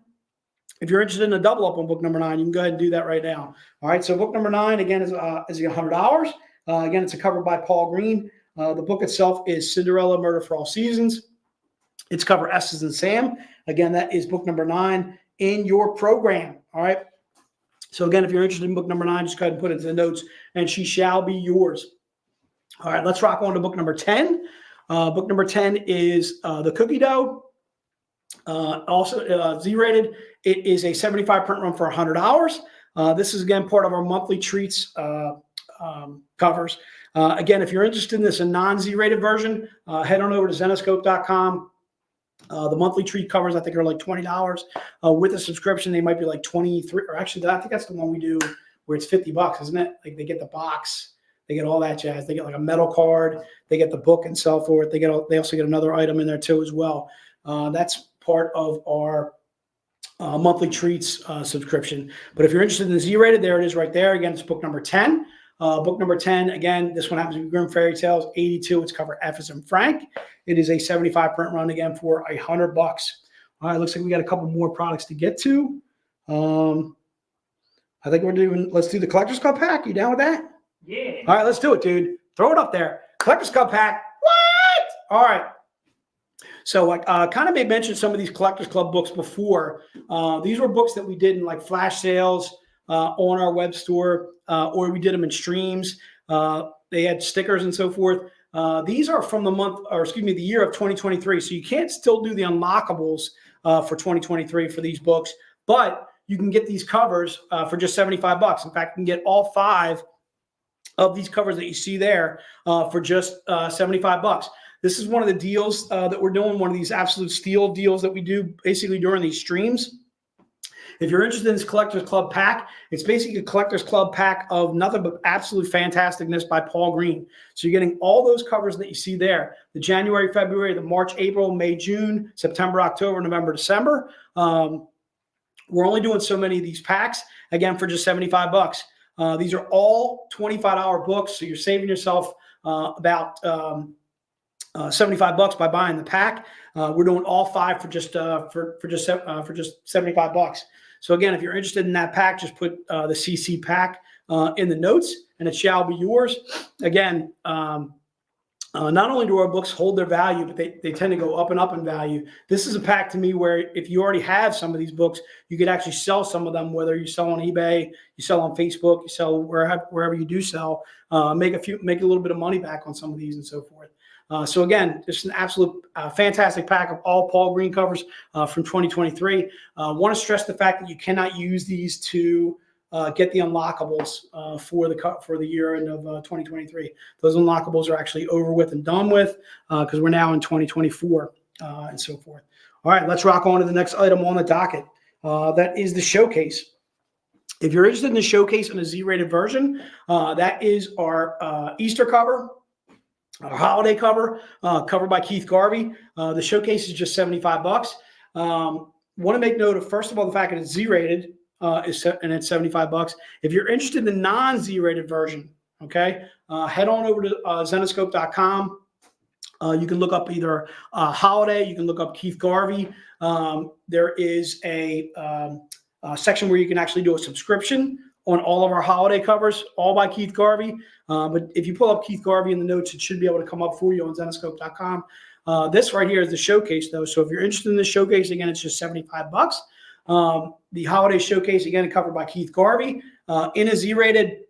if you're interested in a double up on book number 9, you can go ahead and do that right now. All right, so book number 9 again is $100. Again, it's a cover by Paul Green. The book itself is Cinderella: Murder for All Seasons. It's cover S as in Sam. Again, that is book number 9 in your program. All right. So again, if you're interested in book number 9, just go ahead and put it in the notes, and she shall be yours. All right, let's rock on to book number 10. Book number 10 is The Cookie Dough. Also Z-rated. It is a 75 print run for $100. This is, again, part of our monthly treats covers. Again, if you're interested in this, a non-Z-rated version, head on over to zenoscope.com. The monthly treat covers, I think, are like $20. With a subscription, they might be like $23. Or actually, I think that's the one we do where it's $50, isn't it? Like they get the box, they get all that jazz. They get like a metal card, they get the book and so forth. They also get another item in there too as well. That's part of our monthly treats subscription. But if you're interested in the Z-rated, there it is right there. Again, it's book number 10. Book number 10, again, this one happens to be Grim Fairy Tales 82. It's cover F as in Frank. It is a 75 print run, again, for $100. All right, looks like we got a couple more products to get to. I think let's do the Collectors Club pack. You down with that? Yeah. All right, let's do it, dude. Throw it up there. Collectors Club pack. What? All right. So I kind of made mention of some of these Collectors Club books before. These were books that we did in like flash sales on our web store, or we did them in streams. They had stickers and so forth. These are from the year of 2023. So you can't still do the unlockables for 2023 for these books, but you can get these covers for just $75. In fact, you can get all 5 of these covers that you see there for just $75. This is one of the deals that we're doing, one of these absolute steal deals that we do basically during these streams. If you're interested in this Collectors Club pack, it's basically a Collectors Club pack of nothing but absolute fantasticness by Paul Green. So you're getting all those covers that you see there: the January, February, the March, April, May, June, September, October, November, December. We're only doing so many of these packs, again, for just $75. These are all $25 books, so you're saving yourself about $75 by buying the pack. We're doing all 5 for just $75. So again, if you're interested in that pack, just put the CC pack in the notes, and it shall be yours. Again, not only do our books hold their value, but they tend to go up and up in value. This is a pack to me where if you already have some of these books, you could actually sell some of them, whether you sell on eBay, you sell on Facebook, you sell wherever you do sell, make a little bit of money back on some of these and so forth. So again, just an absolute fantastic pack of all Paul Green covers from 2023. Want to stress the fact that you cannot use these to get the unlockables for the year end of 2023. Those unlockables are actually over with and done with because we're now in 2024 and so forth. All right, let's rock on to the next item on the docket. That is the showcase. If you're interested in the showcase in a Z-rated version, that is our Easter cover. Our holiday cover, covered by Keith Garvey. The showcase is just $75. Want to make note of, first of all, the fact that it's Z-rated and it's $75. If you're interested in the non-Z-rated version, okay, head on over to zenoscope.com. You can look up either holiday, you can look up Keith Garvey. There is a section where you can actually do a subscription on all of our holiday covers, all by Keith Garvey. But if you pull up Keith Garvey in the notes, it should be able to come up for you on zenoscope.com. This right here is the showcase, though. So if you're interested in the showcase, again, it's just $75. The holiday showcase, again, covered by Keith Garvey in a Z-rated,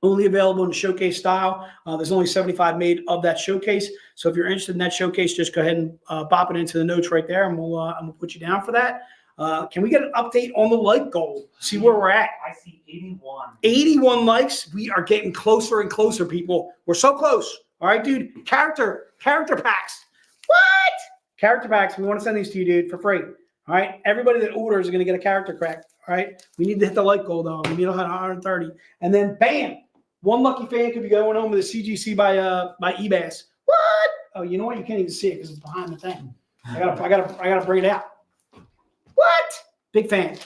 only available in the showcase style. There's only 75 made of that showcase. So if you're interested in that showcase, just go ahead and pop it into the notes right there, and we'll put you down for that. Can we get an update on the like goal? See where we're at. I see 81. 81 likes. We are getting closer and closer, people. We're so close. All right, dude. Character packs. What? Character packs. We want to send these to you, dude, for free. All right. Everybody that orders is going to get a character crack. All right. We need to hit the like goal, though. We need 130. And then, bam, One lucky fan could be going home with a CGC by eBass. What? Oh, you know what? You can't even see it because it's behind the thing. I gotta bring it out. What? Big fan.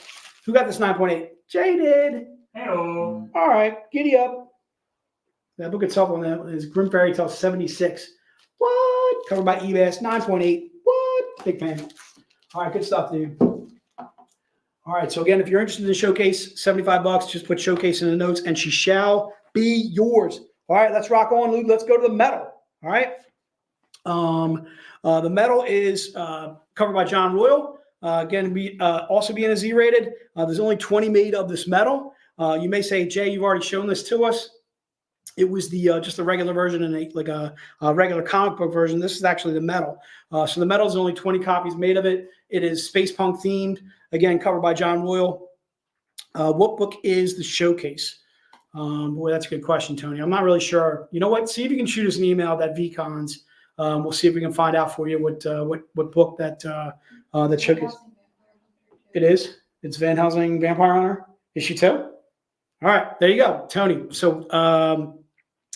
Who got this 9.8? Jay did. Hey-o. All right, giddy up. That book itself on that is Grim Fairy Tale 76. What? Covered by eBass 9.8. What? Big fan. All right, good stuff, dude. All right, so again, if you're interested in the showcase, $75, just put showcase in the notes and she shall be yours. All right, let's rock on, Luke. Let's go to the metal. All right. The metal is covered by John Royal. Again, we also being a Z-rated. There's only 20 made of this metal. You may say, Jay, you've already shown this to us. It was the just the regular version and a regular comic book version. This is actually the metal. So the metal is only 20 copies made of it. It is space punk themed. Again, covered by John Royal. What book is the showcase? Boy, that's a good question, Tony. I'm not really sure. You know what? See if you can shoot us an email at VCons. We'll see if we can find out for you what book that showcase. It is. It's Van Helsing Vampire Hunter issue 2. All right, there you go, Tony. So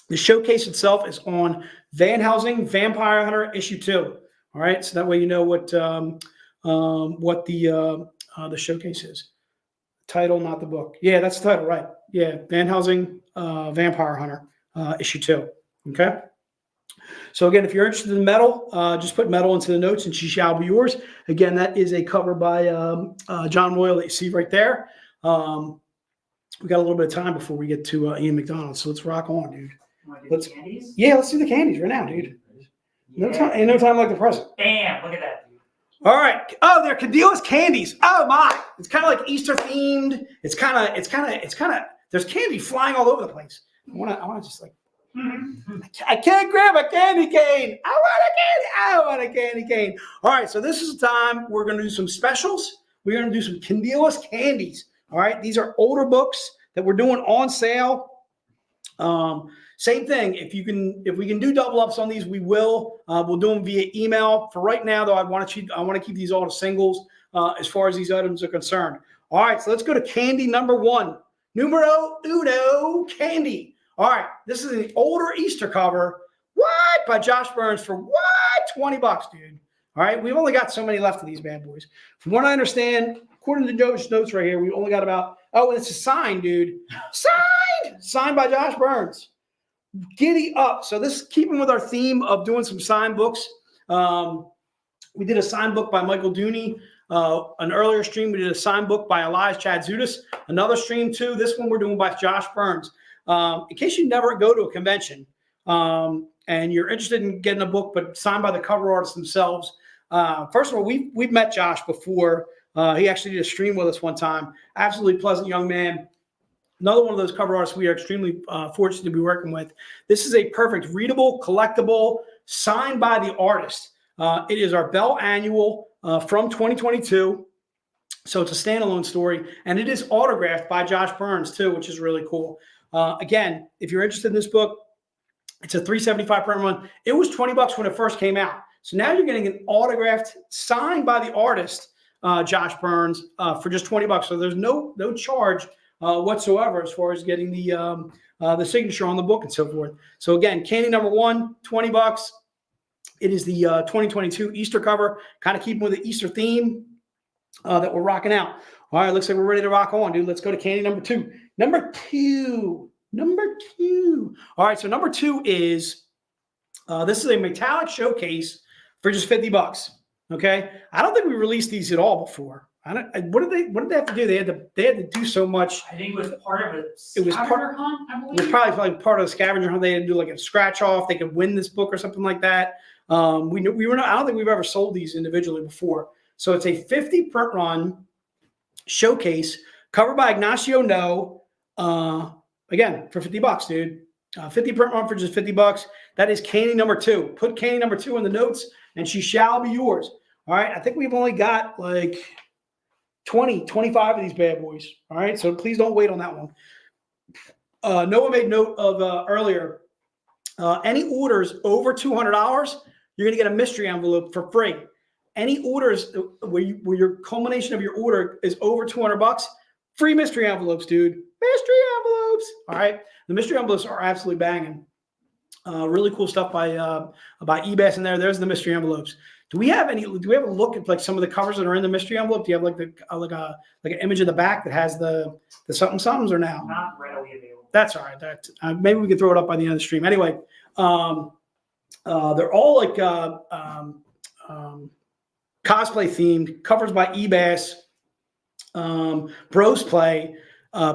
the showcase itself is on Van Helsing Vampire Hunter issue 2. All right, so that way you know what the showcase is. Title, not the book. Yeah, that's the title, right? Yeah, Van Helsing Vampire Hunter issue 2. Okay. So again, if you're interested in metal, just put metal into the notes and she shall be yours. Again, that is a cover by John Royal that you see right there. We got a little bit of time before we get to Ian McDonald, so let's rock on, dude. Let's do the candies right now, dude. No time, ain't no time like the present. Bam! Look at that, dude. All right. Oh, they're Cadilla's candies. Oh my! It's kind of like Easter themed. It's kind of. There's candy flying all over the place. I want to just like. I can't grab a candy cane. I want a candy cane. All right, so this is the time we're going to do some specials. We're going to do some Candilas candies. All right, these are older books that we're doing on sale. Same thing. If we can do double ups on these, we will. We'll do them via email. For right now, though, I want to keep these all to singles as far as these items are concerned. All right, so let's go to candy number 1. Numero uno candy. All right, this is an older Easter cover. What? By Josh Burns for what? $20, dude. All right, we've only got so many left of these bad boys. From what I understand, according to Joe's notes right here, we only got about, and it's a sign, dude. Signed by Josh Burns. Giddy up. So this is keeping with our theme of doing some signed books. We did a signed book by Michael Dooney. An earlier stream, we did a signed book by Elias Chadzudas. Another stream, too. This one we're doing by Josh Burns. In case you never go to a convention and you're interested in getting a book but signed by the cover artists themselves, first of all, we've met Josh before. He actually did a stream with us one time. Absolutely pleasant young man. Another one of those cover artists we are extremely fortunate to be working with. This is a perfect readable, collectible, signed by the artist. It is our Bell Annual from 2022. So it's a standalone story, and it is autographed by Josh Burns too, which is really cool. Again, if you're interested in this book, it's a $375 print run. It was $20 when it first came out. So now you're getting an autographed, signed by the artist, Josh Burns, for just $20. So there's no charge whatsoever as far as getting the signature on the book and so forth. So again, candy number 1, $20. It is the 2022 Easter cover, kind of keeping with the Easter theme that we're rocking out. All right, looks like we're ready to rock on, dude. Let's go to candy number 2. Number two. All right, so number 2 is this is a metallic showcase for just $50. Okay, I don't think we released these at all before. What did they have to do? They had to do so much. I think it was part of a scavenger hunt, I believe. It was probably like part of the scavenger hunt. They had to do like a scratch off. They could win this book or something like that. I don't think we've ever sold these individually before. So it's a 50 print run showcase covered by Ignacio No. Again, for $50, dude. 50 print run for just $50. That is candy number 2. Put candy number 2 in the notes, and she shall be yours. All right. I think we've only got like 20, 25 of these bad boys. All right. So please don't wait on that one. Noah made note of earlier. Any orders over $200, you're going to get a mystery envelope for free. Any orders where your culmination of your order is over $200, free mystery envelopes, dude. Mystery envelopes. envelopes. All right. The mystery envelopes are absolutely banging. Really cool stuff by eBay in there. There's the mystery envelopes. Do we have a look at like some of the covers that are in the mystery envelope? Do you have like an image of the back that has the somethings or now? Not readily available. That's all right. That maybe we can throw it up by the end of the stream. Anyway, they're all like cosplay themed, covers by eBay, Bros Play,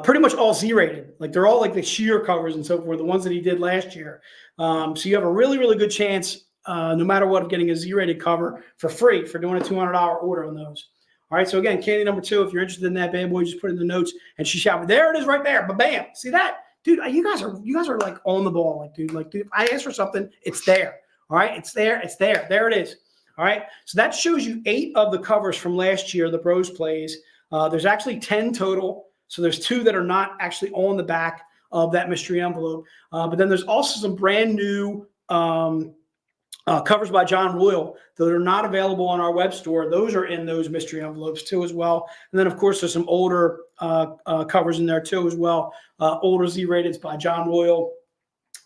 pretty much all Z-rated. Like they're all like the sheer covers and so forth, the ones that he did last year. So you have a really, really good chance, no matter what, of getting a Z-rated cover for free for doing a $200 order on those. All right. So again, candy number 2, if you're interested in that bad boy, just put it in the notes and she shouted, there it is right there. But bam, see that? Dude, you guys are like on the ball. Like, dude, if I ask for something, it's there. All right. It's there. It's there. There it is. All right. So that shows you 8 of the covers from last year, the Bros Plays. There's actually 10 total. So there's 2 that are not actually on the back of that mystery envelope. But then there's also some brand new covers by John Royal that are not available on our web store. Those are in those mystery envelopes too as well. And then, of course, there's some older covers in there too as well. Older Z-rateds by John Royal,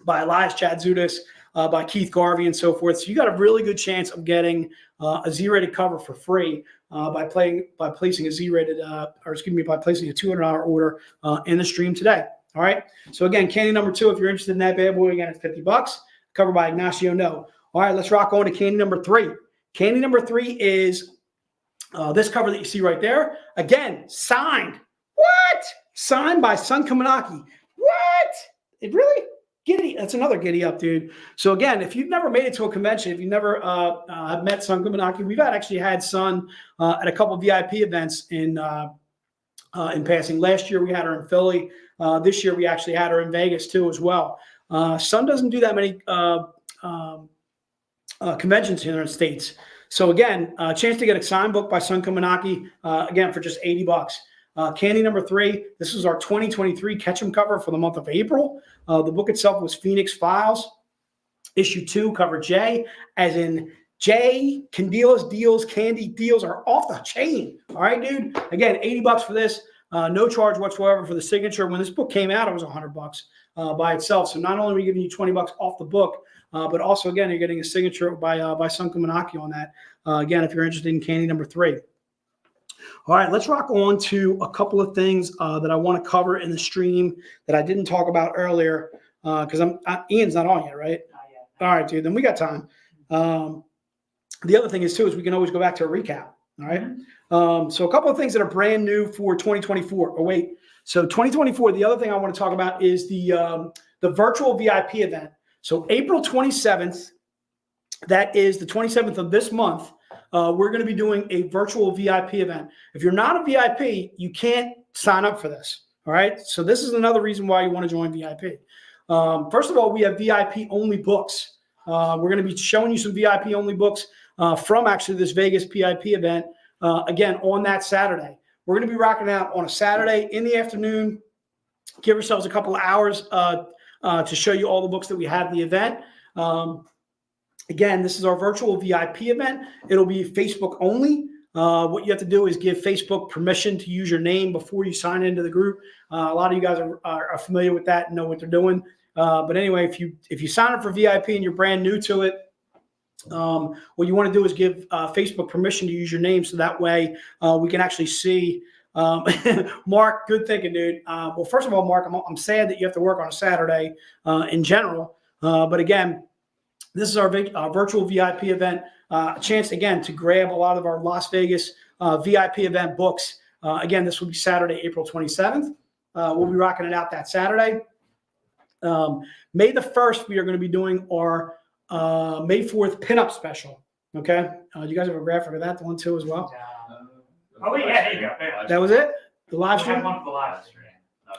by Elias Chadzudas, by Keith Garvey and so forth. So you got a really good chance of getting a Z-rated cover for free by placing a Z-rated, by placing a $200 order in the stream today. All right. So again, candy number 2, if you're interested in that bad boy, again, it's $50. Covered by Ignacio No. All right, let's rock on to candy number 3. Candy number 3 is this cover that you see right there. Again, signed. What? Signed by Sun Kamanaki. What? It really? Giddy. That's another giddy up, dude. So again, if you've never made it to a convention, if you've never have met Sun Kamanaki, we've actually had Sun at a couple of VIP events in passing. Last year we had her in Philly. This year we actually had her in Vegas too as well. Sun doesn't do that many conventions here in the States. So again, a chance to get a signed book by Sun Kamanaki, again, for just $80. Candy number 3, this is our 2023 Ketchum cover for the month of April. The book itself was Phoenix Files, issue 2, cover J, as in J, Candilas deals, candy deals are off the chain. All right, dude. Again, $80 for this. No charge whatsoever for the signature. When this book came out, it was $100 by itself. So not only are we giving you $20 off the book, but also, again, you're getting a signature by Sun Kamanaki on that. Again, if you're interested in candy number 3. All right, let's rock on to a couple of things that I want to cover in the stream that I didn't talk about earlier because Ian's not on yet, right? Not yet. All right, dude. Then we got time. The other thing is too is we can always go back to a recap. All right. So a couple of things that are brand new for 2024. Oh wait. So 2024. The other thing I want to talk about is the virtual VIP event. So April 27th. That is the 27th of this month. We're going to be doing a virtual VIP event. If you're not a VIP, you can't sign up for this. All right. So this is another reason why you want to join VIP. First of all, we have VIP only books. We're going to be showing you some VIP only books from actually this Vegas VIP event. Again, on that Saturday, we're going to be rocking out on a Saturday in the afternoon. Give ourselves a couple of hours to show you all the books that we have at the event. Again, this is our virtual VIP event. It'll be Facebook only. What you have to do is give Facebook permission to use your name before you sign into the group. A lot of you guys are familiar with that and know what they're doing. But anyway, if you sign up for VIP and you're brand new to it, what you want to do is give Facebook permission to use your name, so that way we can actually see. Mark, good thinking, dude. Well, first of all, Mark, I'm sad that you have to work on a Saturday in general. But again, this is our virtual VIP event. A chance, again, to grab a lot of our Las Vegas VIP event books. Again, this will be Saturday, April 27th. We'll be rocking it out that Saturday. May the 1st, we are going to be doing our May 4th pinup special. Okay. You guys have a graphic of that one too as well? Oh, yeah, there you go. That was it? The live We have stream? one for the live stream.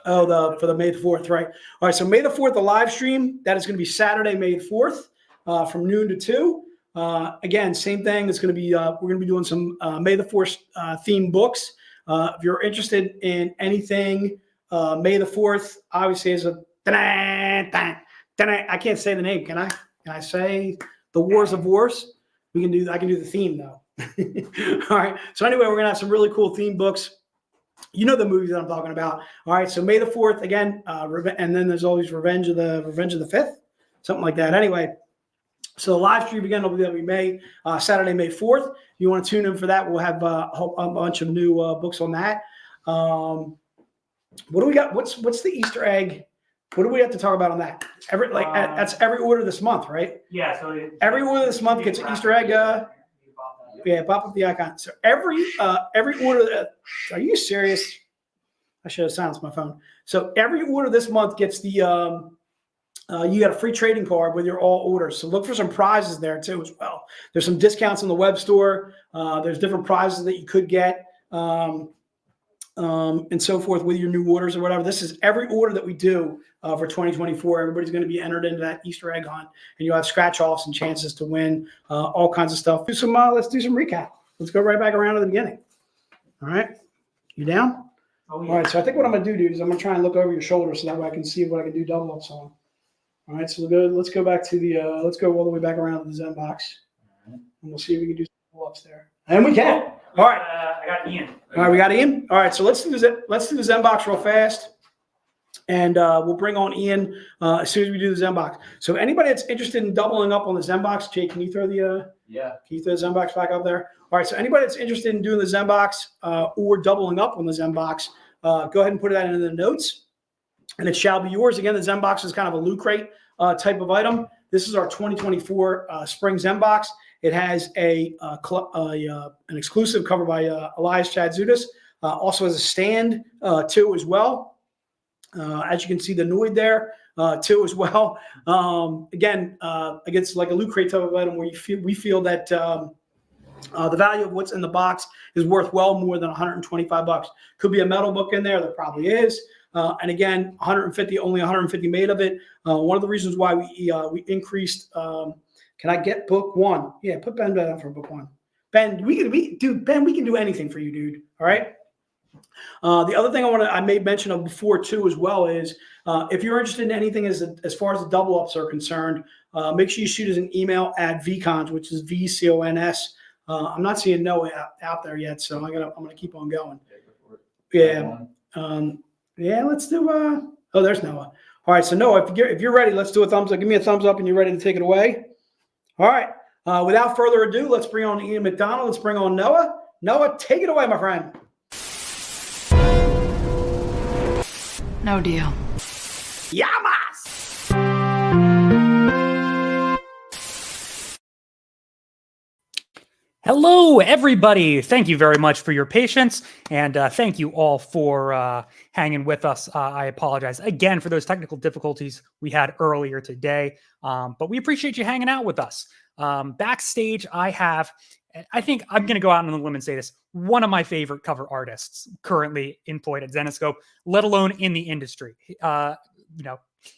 Oh, for the May the 4th, right. All right, so May the 4th, the live stream, that is going to be Saturday, May the 4th, from noon to 2. Again, same thing. It's going to be, we're going to be doing some May the 4th themed books. If you're interested in anything, May the 4th, obviously is a, I can't say the name, can I? Can I say the Wars of Wars? I can do the theme though. All right. So anyway, we're going to have some really cool theme books. You know the movies that I'm talking about. All right, so May the 4th again, and then there's always Revenge of the 5th, something like that. Anyway, so the live stream again will be Saturday, May 4th. If you want to tune in for that, we'll have a bunch of new books on that. What do we got? What's the Easter egg? What do we have to talk about on that? That's every order this month, right? Yeah. So every order this month gets an Easter egg. Yeah, pop up the icon. So every order. Are you serious? I should have silenced my phone. So every order this month gets the. You got a free trading card with your all orders. So look for some prizes there too as well. There's some discounts on the web store. There's different prizes that you could get. And so forth with your new orders or whatever. This is every order that we do for 2024. Everybody's going to be entered into that Easter egg hunt, and you'll have scratch offs and chances to win all kinds of stuff. Let's do some recap. Let's go right back around to the beginning. All right, you down? Oh, yeah. All right. So I think what I'm going to do, dude, is I'm going to try and look over your shoulder so that way I can see what I can do double ups on. All right. So let's go back to the. Let's go all the way back around to the Zen box, and we'll see if we can do some double ups there. And we can. All right. I got Ian. All right, we got Ian. All right, so let's do the Zen box real fast, and we'll bring on Ian as soon as we do the Zen box. So anybody that's interested in doubling up on the Zen box, Jay, can you throw the Zen box back up there? All right, so anybody that's interested in doing the Zen box or doubling up on the Zen box, go ahead and put that in the notes, and it shall be yours. Again, the Zen box is kind of a loot crate type of item. This is our 2024 spring Zen box. It has an exclusive cover by Elias Chadzudas. Also has a stand too as well. As you can see, the Noid there too as well. Again, it's like a loot crate type of item where we feel that the value of what's in the box is worth well more than $125. Could be a metal book in there. There probably is. And again, only 150 made of it. One of the reasons why we increased. Can I get book one? Yeah, put Ben down for book one. Ben, we can do anything for you, dude. All right. The other thing I made mention of before too, as well, is if you're interested in anything as far as the double ups are concerned, make sure you shoot us an email at VCons, which is VCONS. I'm not seeing Noah out there yet, so I'm gonna keep on going. Yeah. Yeah. Let's do. Oh, there's Noah. All right. So Noah, if you're ready, let's do a thumbs up. Give me a thumbs up, and you're ready to take it away. All right. Without further ado, let's bring on Ian McDonald. Let's bring on Noah. Noah, take it away, my friend. No deal. Yamas! Hello, everybody. Thank you very much for your patience, and thank you all for hanging with us. I apologize again for those technical difficulties we had earlier today, but we appreciate you hanging out with us. Backstage, I think I'm going to go out on a limb and say this, one of my favorite cover artists currently employed at Zenescope, let alone in the industry.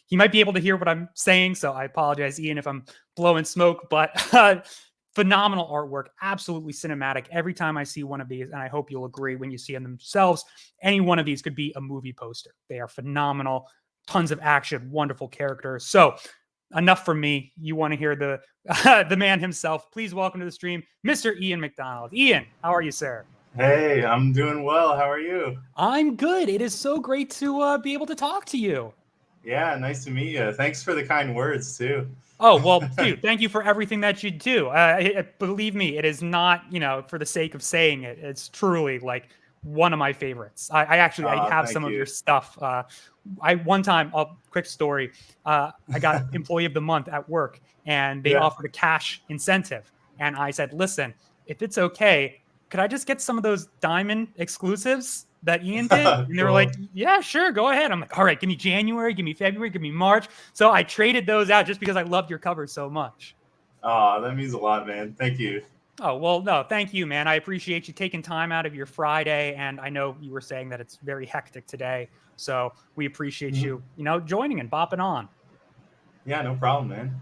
He might be able to hear what I'm saying, so I apologize, Ian, if I'm blowing smoke, but phenomenal artwork, absolutely cinematic. Every time I see one of these, and I hope you'll agree when you see them themselves, any one of these could be a movie poster. They are phenomenal, tons of action, wonderful characters. So enough from me. You want to hear the man himself. Please welcome to the stream, Mr. Ian McDonald. Ian, how are you, sir? Hey, I'm doing well. How are you? I'm good. It is so great to be able to talk to you. Yeah, nice to meet you. Thanks for the kind words, too. Oh, well, dude, thank you for everything that you do. Believe me, it is not, for the sake of saying it. It's truly like one of my favorites. I have some of your stuff. One time, quick story. I got Employee of the Month at work, and they offered a cash incentive. And I said, listen, if it's okay, could I just get some of those diamond exclusives that Ian did? And they were like, yeah, sure, go ahead. I'm like, all right, give me January, give me February, give me March. So I traded those out just because I loved your covers so much. Oh, that means a lot, man. Thank you. Oh, well, no, thank you, man. I appreciate you taking time out of your Friday. And I know you were saying that it's very hectic today. So we appreciate you, joining and bopping on. Yeah, no problem, man.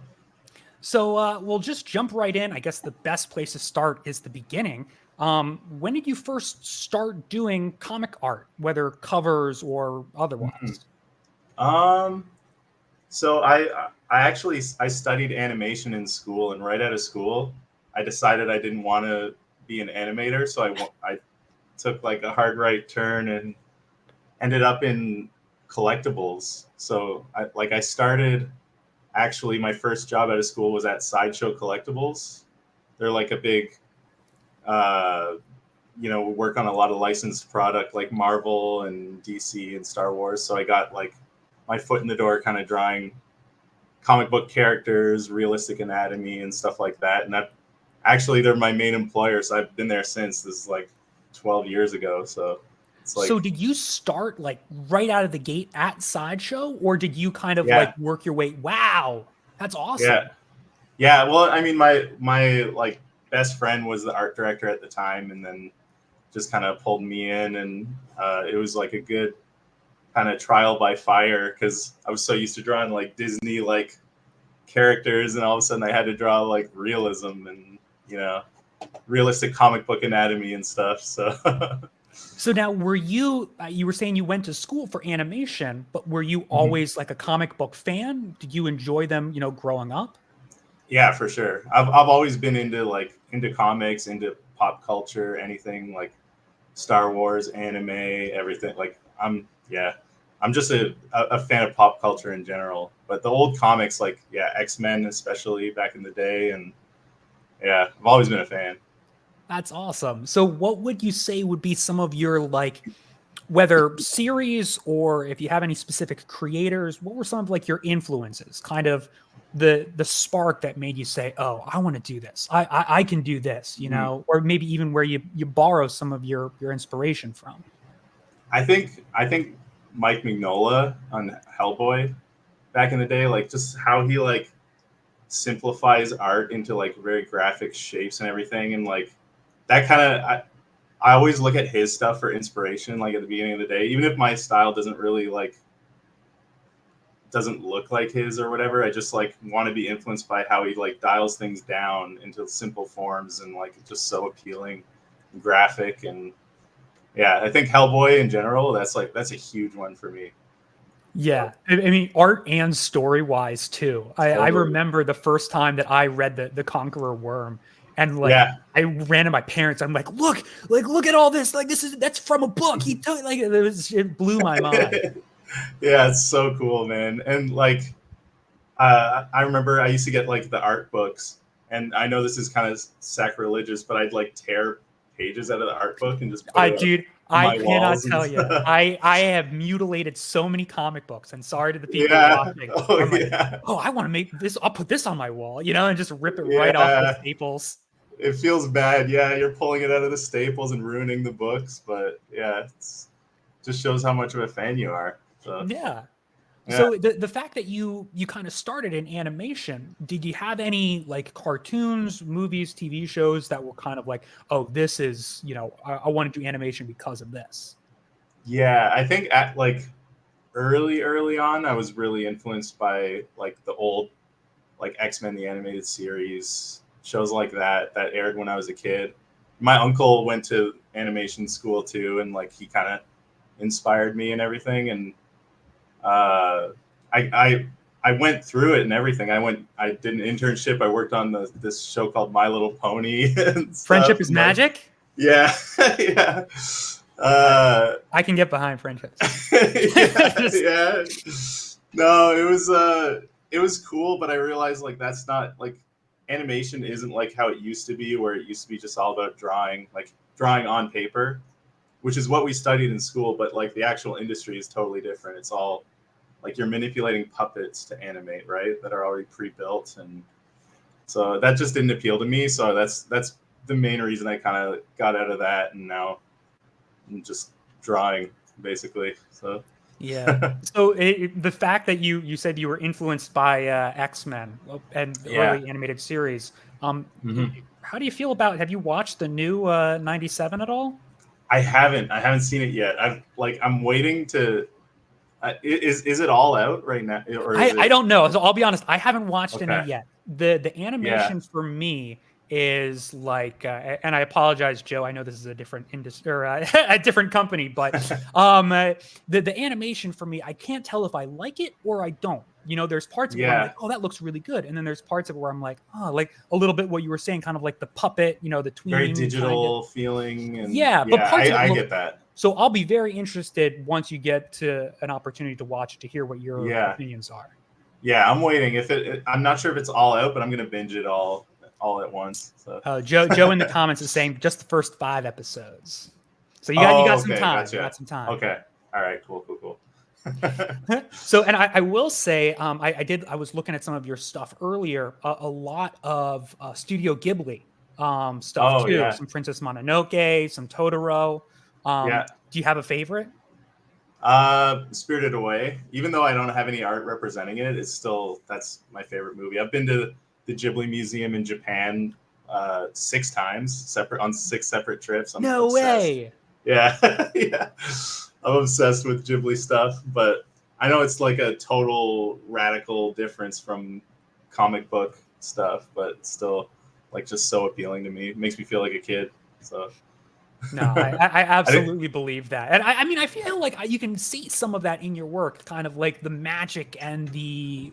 So we'll just jump right in. I guess the best place to start is the beginning. When did you first start doing comic art, whether covers or otherwise? So I studied animation in school, and right out of school, I decided I didn't want to be an animator. So took like a hard right turn and ended up in collectibles. So I started, actually my first job out of school was at Sideshow Collectibles. They're like a big, work on a lot of licensed product like Marvel and DC and Star Wars. So I got like my foot in the door kind of drawing comic book characters, realistic anatomy and stuff like that. And they're my main employer. So I've been there since. This is like 12 years ago. So it's like, So did you start like right out of the gate at Sideshow, or did you kind of Yeah. like work your way? Wow, that's awesome. Yeah. Well, I mean, my like best friend was the art director at the time, and then just kind of pulled me in, and it was like a good kind of trial by fire because I was so used to drawing like Disney like characters, and all of a sudden I had to draw like realism and realistic comic book anatomy and stuff. So. So now, were you were saying you went to school for animation, but were you always like a comic book fan? Did you enjoy them, growing up? Yeah, for sure. I've always been into comics, into pop culture, anything like Star Wars, anime, everything. Like I'm just a fan of pop culture in general. But the old comics, like X-Men especially back in the day, and I've always been a fan. That's awesome. So what would you say would be some of your like, whether series or if you have any specific creators, what were some of like your influences, kind of the spark that made you say, oh, I want to do this. I can do this, or maybe even where you borrow some of your inspiration from. I think Mike Mignola on Hellboy back in the day, like just how he like simplifies art into like very graphic shapes and everything, and like that kind of I always look at his stuff for inspiration, like at the beginning of the day, even if my style doesn't really doesn't look like his or whatever. I just like want to be influenced by how he like dials things down into simple forms and like just so appealing, graphic. And I think Hellboy in general, that's a huge one for me. Yeah, I mean, art and story wise too. I Totally. remember the first time that I read the Conqueror Worm, and like I ran to my parents. I'm like, look at all this. Like that's from a book. He took it blew my mind. Yeah, it's so cool, man. And like I remember I used to get like the art books, and I know this is kind of sacrilegious, but I'd like tear pages out of the art book and just put it I cannot tell you. I have mutilated so many comic books, and sorry to the people watching. I want to make this. I'll put this on my wall, and just rip it right off the staples. It feels bad. Yeah, you're pulling it out of the staples and ruining the books, but it just shows how much of a fan you are. So. Yeah. So the fact that you kind of started in animation, did you have any like cartoons, movies, TV shows that were kind of like, oh, this is, I want to do animation because of this? Yeah, I think at like early on, I was really influenced by like the old like X-Men, the animated series, shows like that aired when I was a kid. My uncle went to animation school too, and like he kind of inspired me and everything. And I went through it and everything. I did an internship. I worked on this show called My Little Pony. Friendship is Magic? Yeah. Yeah. I can get behind Friendship. Yeah. No, it was cool, but I realized like that's not like animation isn't like how it used to be, where it used to be just all about drawing on paper, which is what we studied in school, but like the actual industry is totally different. It's all like you're manipulating puppets to animate, right? That are already pre-built. And so that just didn't appeal to me. So that's the main reason I kind of got out of that. And now I'm just drawing basically. So yeah. So the fact that you said you were influenced by X-Men and the early animated series, how do you feel about, have you watched the new 97 at all? I haven't seen it yet. I'm waiting to, is it all out right now? Or I don't know. So I'll be honest, I haven't watched any yet. The animation for me is like, and I apologize, Joe. I know this is a different industry or a different company, but the animation for me, I can't tell if I like it or I don't. There's parts of it where I'm Yeah. like, oh, that looks really good. And then there's parts of it where I'm like, oh, like a little bit what you were saying, kind of like the puppet, the Very tweening digital feeling, and Yeah, but parts of it I look- get that. So I'll be very interested once you get to an opportunity to watch it to hear what your Yeah. opinions are. Yeah, I'm waiting. I'm not sure if it's all out, but I'm gonna binge it all at once. So. Joe in the comments is saying just the first 5 episodes. So you got some okay, time. gotcha. You got some time. Okay. All right. Cool. So, and I will say, I was looking at some of your stuff earlier. A lot of Studio Ghibli stuff Oh, too. yeah. Some Princess Mononoke, some Totoro. Yeah. Do you have a favorite? Spirited Away. Even though I don't have any art representing it, that's my favorite movie. I've been to the Ghibli Museum in Japan 6 times, on 6 separate trips. I'm No obsessed. way. Yeah, yeah. I'm obsessed with Ghibli stuff, but I know it's like a total radical difference from comic book stuff, but it's still like just so appealing to me. It makes me feel like a kid. So No, I absolutely believe that. And I mean, I feel like you can see some of that in your work, kind of like the magic and the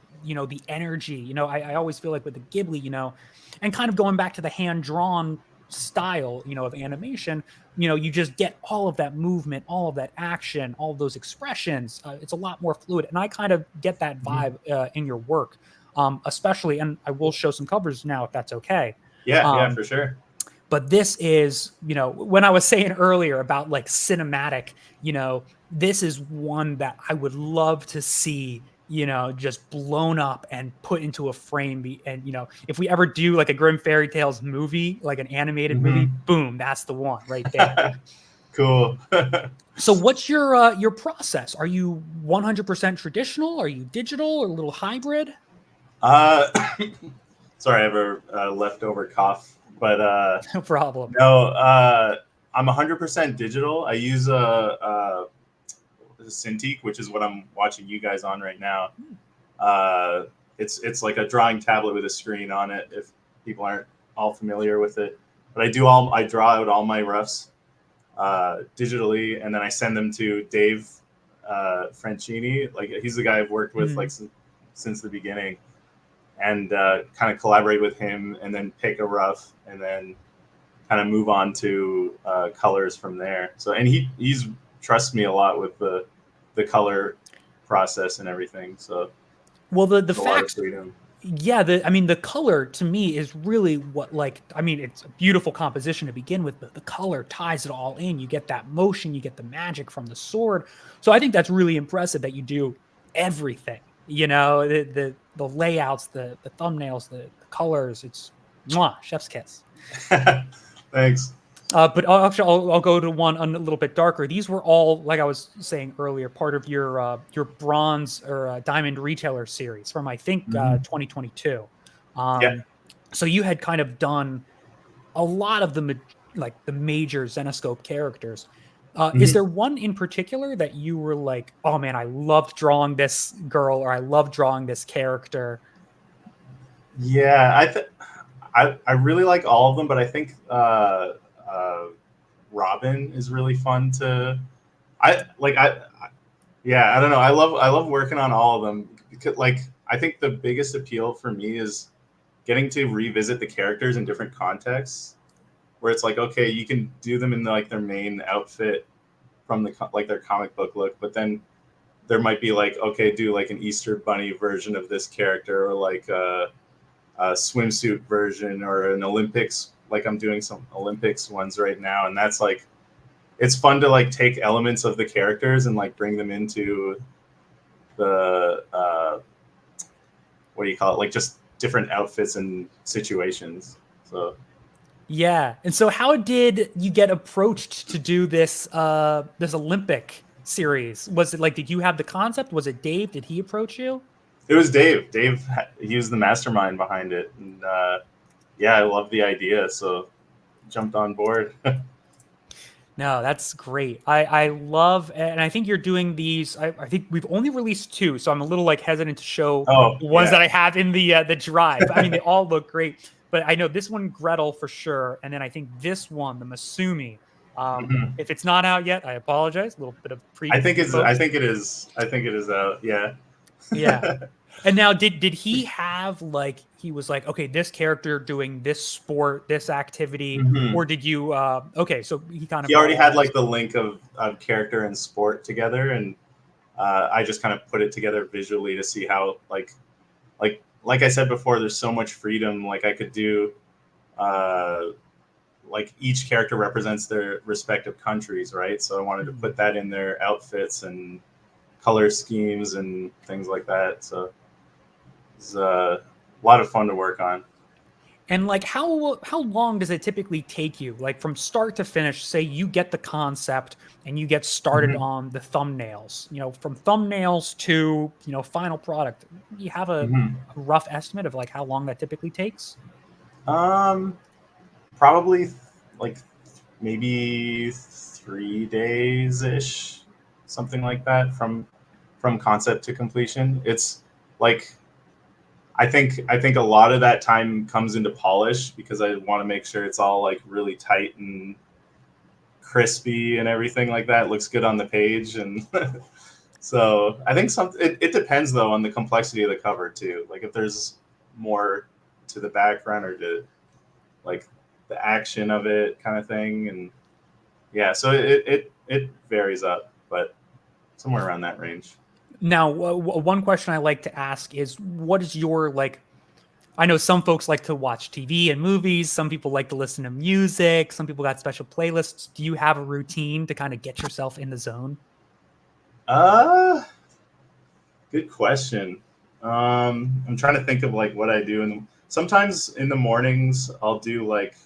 energy. I always feel like with the Ghibli, and kind of going back to the hand-drawn style, of animation, you just get all of that movement, all of that action, all of those expressions. It's a lot more fluid. And I kind of get that vibe in your work, especially, and I will show some covers now if that's okay. Yeah, for sure. But this is, when I was saying earlier about like cinematic, this is one that I would love to see, just blown up and put into a frame. And, if we ever do like a Grimm Fairy Tales movie, like an animated movie, boom, that's the one right there. Cool. So what's your process? Are you 100% traditional? Are you digital or a little hybrid? Sorry, I have a leftover cough. But No problem. No, I'm 100% digital. I use a Cintiq, which is what I'm watching you guys on right now. It's like a drawing tablet with a screen on it. If people aren't all familiar with it, but I draw out all my roughs digitally, and then I send them to Dave Franchini. Like he's the guy I've worked with like since the beginning. And kind of collaborate with him, and then pick a rough, and then kind of move on to colors from there. So, and he's trusts me a lot with the color process and everything. So, well, the fact, freedom. Yeah, the color to me is really what it's a beautiful composition to begin with, but the color ties it all in. You get that motion, you get the magic from the sword. So I think that's really impressive that you do everything. The layouts, the thumbnails, the colors. It's chef's kiss. Thanks. But I'll go to one a little bit darker. These were all, like I was saying earlier, part of your bronze or diamond retailer series from I think 2022. So you had kind of done a lot of the major Zenescope characters. Is there one in particular that you were like, oh man, I loved drawing this girl, or I love drawing this character? Yeah, I really like all of them, but I think Robin is really fun to. I don't know. I love working on all of them because I think the biggest appeal for me is getting to revisit the characters in different contexts, where it's like, okay, you can do them in their main outfit from their comic book look, but then there might be okay, do an Easter Bunny version of this character, or a swimsuit version, or an Olympics. I'm doing some Olympics ones right now, and that's it's fun to take elements of the characters and bring them into the what do you call it? Just different outfits and situations. So. Yeah. And so how did you get approached to do this this Olympic series? Was it did you have the concept? Was it Dave? Did he approach you? It was Dave. Dave, he was the mastermind behind it. And I love the idea. So jumped on board. No, that's great. I love, and I think you're doing these. I think we've only released 2, so I'm a little hesitant to show the ones that I have in the drive. I mean, they all look great. But I know this one, Gretel, for sure. And then I think this one, the Masumi. If it's not out yet, I apologize. A little bit of pre. I think it is out. Yeah. Yeah. And now, did he have like he was like, okay, this character doing this sport, this activity, Mhm. or did you? Okay, so he kind of He already got all had that. like the link of character and sport together, and I just kind of put it together visually to see how like I said before, there's so much freedom. Like I could do, like each character represents their respective countries, right? So I wanted to put that in their outfits and color schemes and things like that. So it's a lot of fun to work on. And like, how long does it typically take you, like from start to finish? Say you get the concept and you get started Mhm. on the thumbnails. You know, from thumbnails to final product. Do you have a Mhm. rough estimate of like how long that typically takes? Um, Probably like maybe 3 days ish, something like that from concept to completion. It's like I think a lot of that time comes into polish because I want to make sure it's all like really tight and crispy and everything like that. It looks good on the page, and so I think it depends though on the complexity of the cover too. Like if there's more to the background or to like the action of it kind of thing, and yeah, so it varies up, but somewhere around that range. Now, one question I like to ask is, what is your like? I know some folks like to watch TV and movies. Some people like to listen to music. Some people got special playlists. Do you have a routine to kind of get yourself in the zone? Uh, Good question. I'm trying to think of like what I do, and sometimes in the mornings I'll do like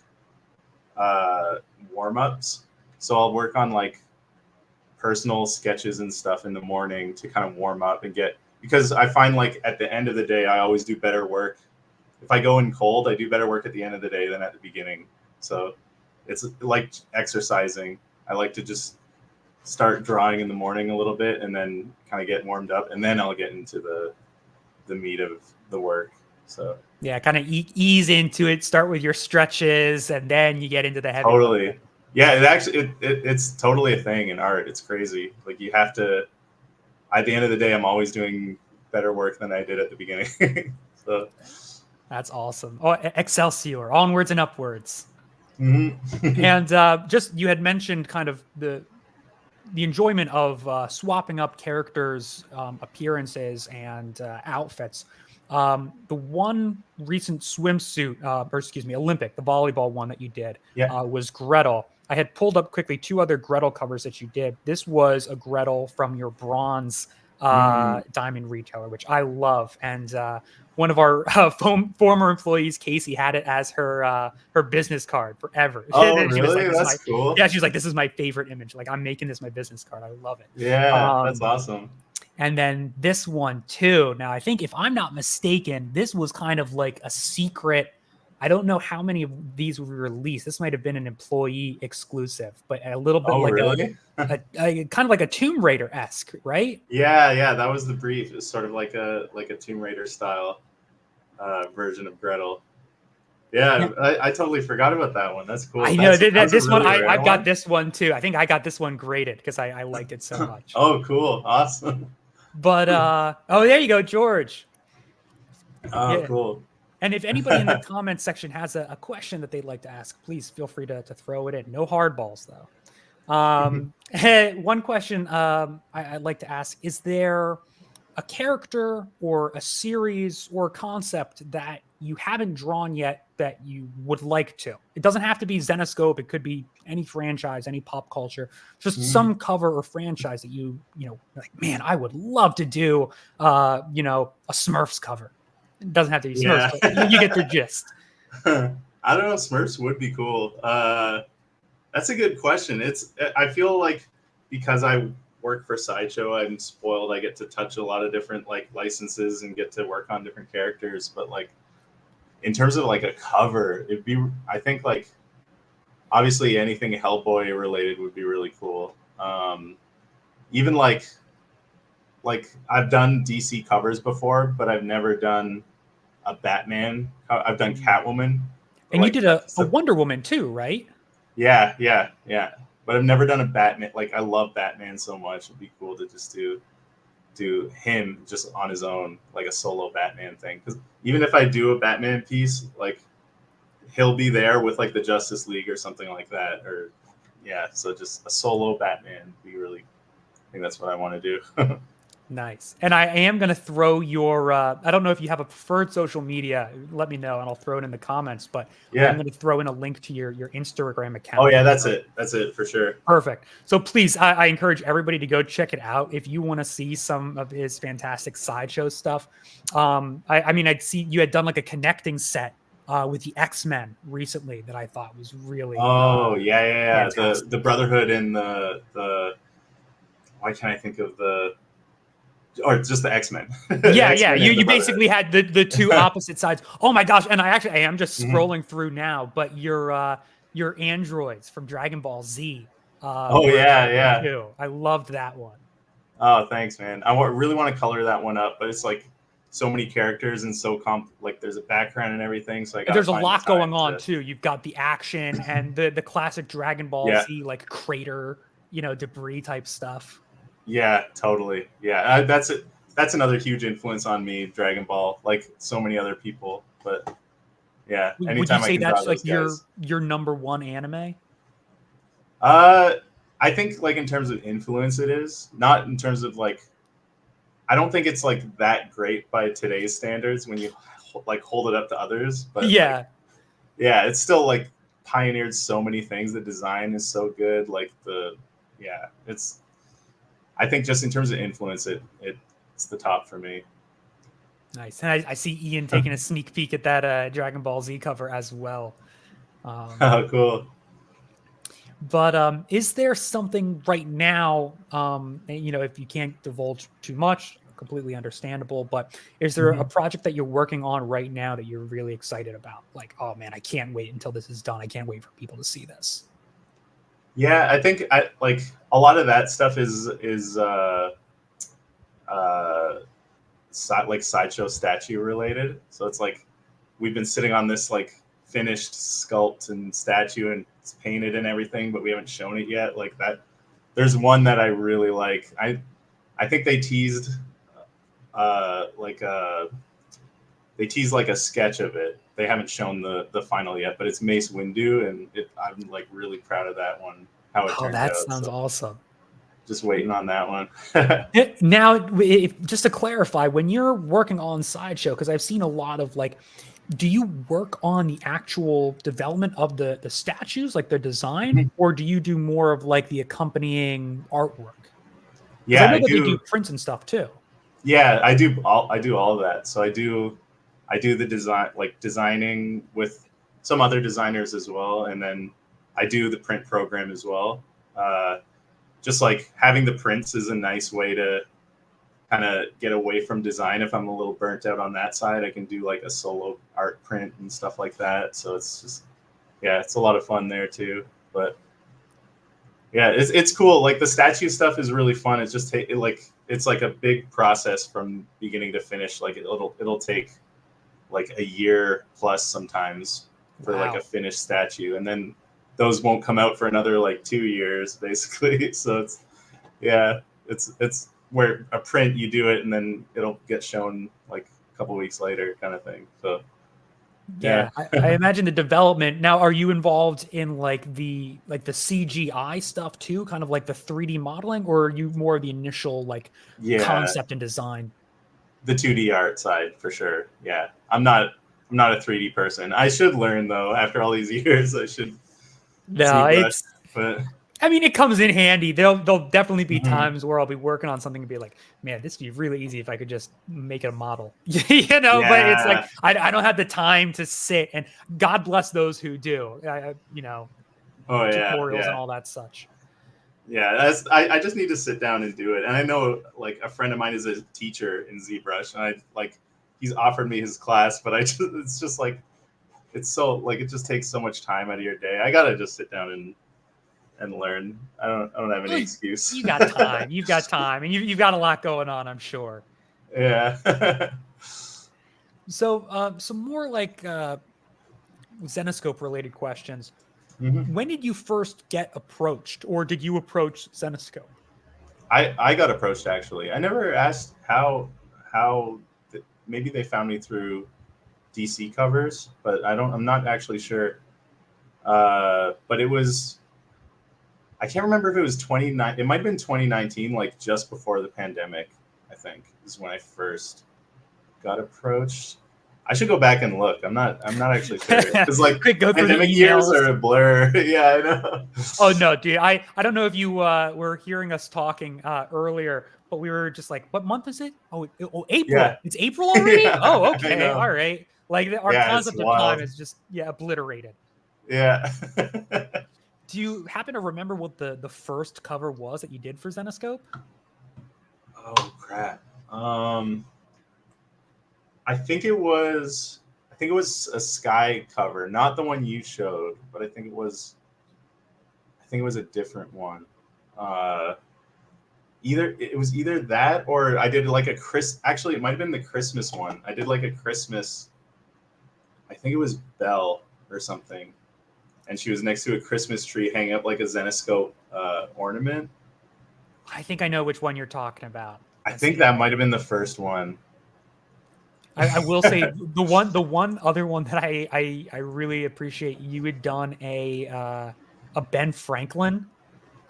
uh, warm ups. So I'll work on like personal sketches and stuff in the morning to kind of warm up and get, because I find like at the end of the day I always do better work. If I go in cold, I do better work at the end of the day than at the beginning. So it's like exercising. I like to just start drawing in the morning a little bit and then kind of get warmed up, and then I'll get into the meat of the work. So Yeah, kind of ease into it. Start with your stretches, and then you get into the heavy totally, lifting. yeah. It actually it's totally a thing in art. It's crazy. Like you have to. At the end of the day, I'm always doing better work than I did at the beginning. So That's awesome. Oh, Excelsior, onwards and upwards. mhm. And just you had mentioned kind of the enjoyment of swapping up characters' appearances and outfits. The one recent swimsuit, or excuse me, Olympic, the volleyball one that you did, Yeah. was Gretel. I had pulled up quickly two other Gretel covers that you did. This was a Gretel from your bronze Mm. diamond retailer, which I love. And one of our former employees, Casey, had it as her business card forever. Oh, She was like, really? "This is my That's cool. yeah." She's like, "This is my favorite image. Like, I'm making this my business card. I love it." Yeah, that's Um, awesome. and then this one too. Now, I think if I'm not mistaken, this was kind of like a secret. I don't know how many of these were released. This might have been an employee exclusive, but a little bit Oh, like really? a kind of like a Tomb Raider esque, right? Yeah, that was the brief. It's sort of like a Tomb Raider style version of Gretel. Yeah. Yeah, I totally forgot about that one. That's cool. I know That was a this one. really rare I've got one? this one too. I think I got this one graded because I liked it so much. Oh, cool. Awesome. But oh, there you go, George. Oh, Yeah. cool. And if anybody in the comments section has a question that they'd like to ask, please feel free to throw it in. No hardballs, though. One question I'd like to ask, is there a character or a series or a concept that you haven't drawn yet that you would like to? It doesn't have to be Zenoscope. It could be any franchise, any pop culture, just some cover or franchise that you like, man, I would love to do, a Smurfs cover. It doesn't have to be Smurfs, Yeah. but you get the gist. I don't know. Smurfs would be cool. That's a good question. I feel like because I work for Sideshow, I'm spoiled. I get to touch a lot of different like licenses and get to work on different characters. But like in terms of like a cover, I think like obviously anything Hellboy related would be really cool. Even like I've done DC covers before, but I've never done a Batman. I've done Catwoman. And like, you did a Wonder Woman too, right? Yeah. But I've never done a Batman. Like I love Batman so much. It'd be cool to just do do him just on his own, like a solo Batman thing. Because even if I do a Batman piece, like he'll be there with like the Justice League or something like that, or yeah. So just a solo Batman would be really. I think that's what I want to do. Nice. And I am going to throw your, I don't know if you have a preferred social media, let me know and I'll throw it in the comments, but Yeah. I'm going to throw in a link to your Instagram account. Oh yeah, that's it. That's it for sure. Perfect. So please, I encourage everybody to go check it out. If you want to see some of his fantastic sideshow stuff. I mean, I'd see you had done like a connecting set with the X-Men recently that I thought was really, Oh yeah. fantastic. The Brotherhood and the why can't I think of the or just the X-Men. Yeah. X-Men and You the basically had the two opposite sides. Oh my gosh! And I am just Mhm. scrolling through now, but your androids from Dragon Ball Z. Oh were yeah. too. I loved that one. Oh, thanks, man. Really want to color that one up, but it's like so many characters and so like there's a background and everything. So I got There's a lot going on too. You've got the action and the classic Dragon Ball Yeah. Z like crater, debris type stuff. Yeah, totally. Yeah, that's it. That's another huge influence on me, Dragon Ball, like so many other people. But yeah, Would you anytime I say can draw that's like those guys. your number one anime? I think like in terms of influence, it is not in terms of like. I don't think it's like that great by today's standards when you like hold it up to others. But Yeah. like, yeah, it's still like pioneered so many things. The design is so good. Like it's. I think just in terms of influence, it's the top for me. Nice. And I see Ian taking a sneak peek at that Dragon Ball Z cover as well. Oh, cool. But is there something right now, if you can't divulge too much, completely understandable, but is there a project that you're working on right now that you're really excited about? Like, oh man, I can't wait until this is done. I can't wait for people to see this. Yeah, I think like a lot of that stuff is like sideshow statue related. So it's like we've been sitting on this like finished sculpt and statue and it's painted and everything, but we haven't shown it yet. Like that, there's one that I really like. I think they teased like a sketch of it. They haven't shown the final yet, but it's Mace Windu, and I'm like really proud of that one. How it turned out. That sounds awesome. Just waiting on that one. Now, just to clarify, when you're working on Sideshow, because I've seen a lot of like, do you work on the actual development of the statues, like the design, or do you do more of like the accompanying artwork? Yeah, I know that they do prints and stuff too. Yeah, I do all of that. So I do the design, like designing with some other designers as well, and then I do the print program as well. Just like having the prints is a nice way to kind of get away from design. If I'm a little burnt out on that side, I can do like a solo art print and stuff like that. So it's just, yeah, it's a lot of fun there too. But yeah, it's cool. Like the statue stuff is really fun. It's just it's like a big process from beginning to finish. Like it'll take like a year plus sometimes for like a finished statue, and then those won't come out for another like 2 years basically. So it's where a print you do it and then it'll get shown like a couple weeks later kind of thing. So yeah, I imagine the development. Now, are you involved in like the CGI stuff too, kind of like the 3D modeling, or are you more of the initial like concept and design? The 2D art side for sure. Yeah, I'm not a 3D person. I should learn though. After all these years, I should. No, but I mean, it comes in handy. There'll definitely be times where I'll be working on something and be like, man, this would be really easy if I could just make it a model, But it's like, I don't have the time to sit, and God bless those who do, tutorials and all that such. Yeah, I just need to sit down and do it. And I know like a friend of mine is a teacher in ZBrush, and he's offered me his class, but it's just like, it's so like, it just takes so much time out of your day. I got to just sit down and learn. I don't have any excuse. You got time. You've got time, and you've got a lot going on, I'm sure. Yeah. So, some more like Zenescope related questions. Mm-hmm. When did you first get approached, or did you approach Zenescope? I got approached actually. I never asked how maybe they found me through DC covers, but I'm not actually sure. But it was, I can't remember if it was 29. It might have been 2019, like just before the pandemic. I think is when I first got approached. I should go back and look. I'm not actually sure. It's like Quick, go through the pandemic years emails. are a blur. Yeah, I know. Oh no, dude! I don't know if you were hearing us talking earlier, but we were just like, "What month is it? Oh, April! Yeah. It's April already. Yeah, Oh, I okay, know. all right." Like our Yeah, it's concept of wild. time is just obliterated. Yeah. Do you happen to remember what the first cover was that you did for Zenoscope? Oh crap. I think it was a Sky cover, not the one you showed, but I think it was a different one. It was either that or I did like actually it might have been the Christmas one. I did like a Christmas, I think it was Belle or something. And she was next to a Christmas tree hanging up like a Zenoscope ornament. I think I know which one you're talking about. I think that might have been the first one. I will say the one other one that I really appreciate, you had done a Ben Franklin.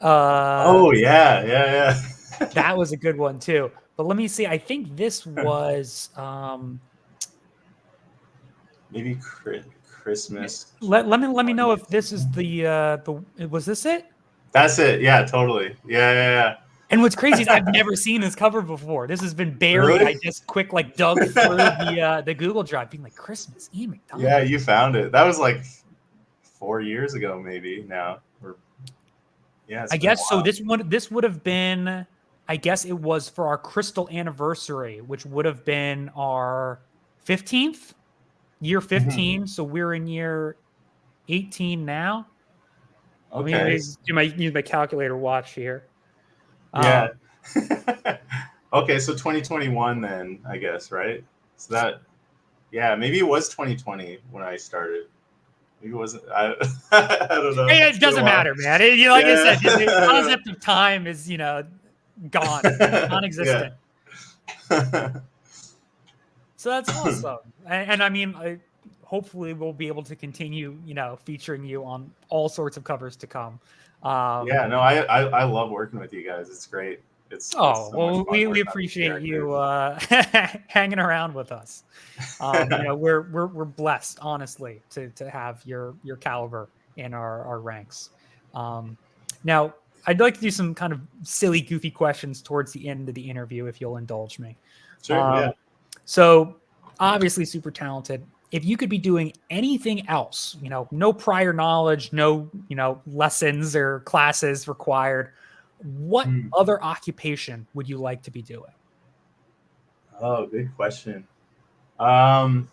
Oh yeah. That was a good one too. But let me see. I think this was maybe Christmas. Let me know if this is the was this it? That's it. Yeah, totally. Yeah. And what's crazy is I've never seen this cover before. This has been buried. Really? I just dug through the Google Drive, being like, Christmas, Ian McDonald. Yeah, you found it. That was like 4 years ago, maybe now. Yeah, I guess so. This would have been, I guess it was for our crystal anniversary, which would have been our 15th, year 15. Mm-hmm. So we're in year 18 now. Okay. Let me use my calculator watch here. Yeah. Okay, so 2021 then, I guess, right? So that, yeah, maybe it was 2020 when I started. Maybe it wasn't. I don't know. It doesn't matter, man. Like I said, the concept of time is, gone, non-existent. So that's awesome. And I mean, hopefully we'll be able to continue, featuring you on all sorts of covers to come. Yeah, no, I love working with you guys. It's great. It's so much fun we appreciate you hanging around with us. We're blessed, honestly, to have your caliber in our ranks. Now, I'd like to do some kind of silly, goofy questions towards the end of the interview, if you'll indulge me. Sure. Yeah. So, obviously, super talented. If you could be doing anything else, no prior knowledge, no, lessons or classes required, what other occupation would you like to be doing? Oh, good question. I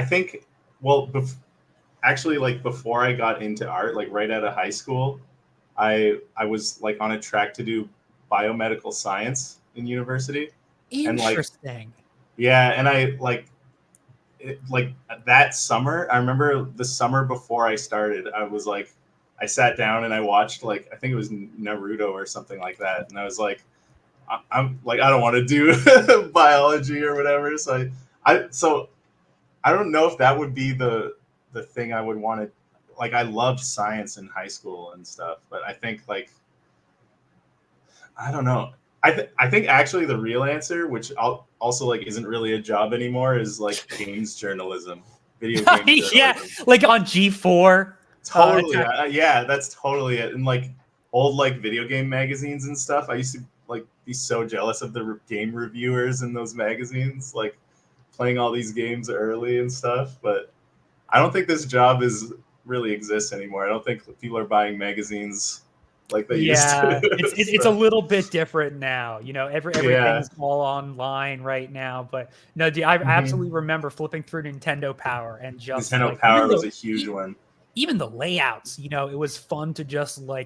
think, well, actually, like before I got into art, like right out of high school, I was like on a track to do biomedical science in university. Interesting. And I like that summer, I remember the summer before I started, I sat down and I watched I think it was Naruto or something like that. And I was like, I'm like, I don't want to do biology or whatever. So I don't know if that would be the thing I would want to, I loved science in high school and stuff, but I think I don't know. I think actually the real answer, which also isn't really a job anymore, is games journalism, video game journalism. Yeah, on G4. Totally. Yeah, that's totally it. And old video game magazines and stuff. I used to be so jealous of the game reviewers in those magazines, playing all these games early and stuff. But I don't think this job really exists anymore. I don't think people are buying magazines like they used to. It's a little bit different now. Everything's all online right now. But no, I absolutely remember flipping through Nintendo Power and just Nintendo Power was a huge one. Even the layouts, it was fun to just wow,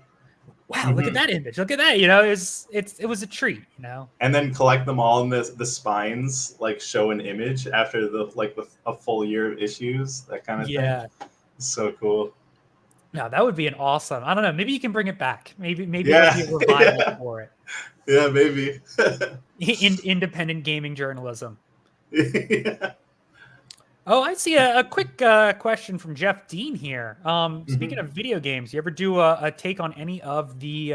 look at that image, look at that, it was a treat, And then collect them all, and the spines show an image after a full year of issues, that kind of thing. It's so cool. No, that would be an awesome. I don't know. Maybe you can bring it back. Maybe Yeah. there'll be a revival Yeah. for it. Yeah, maybe. Independent gaming journalism. Yeah. Oh, I see a quick question from Jeff Dean here. Speaking of video games, you ever do a take on any of the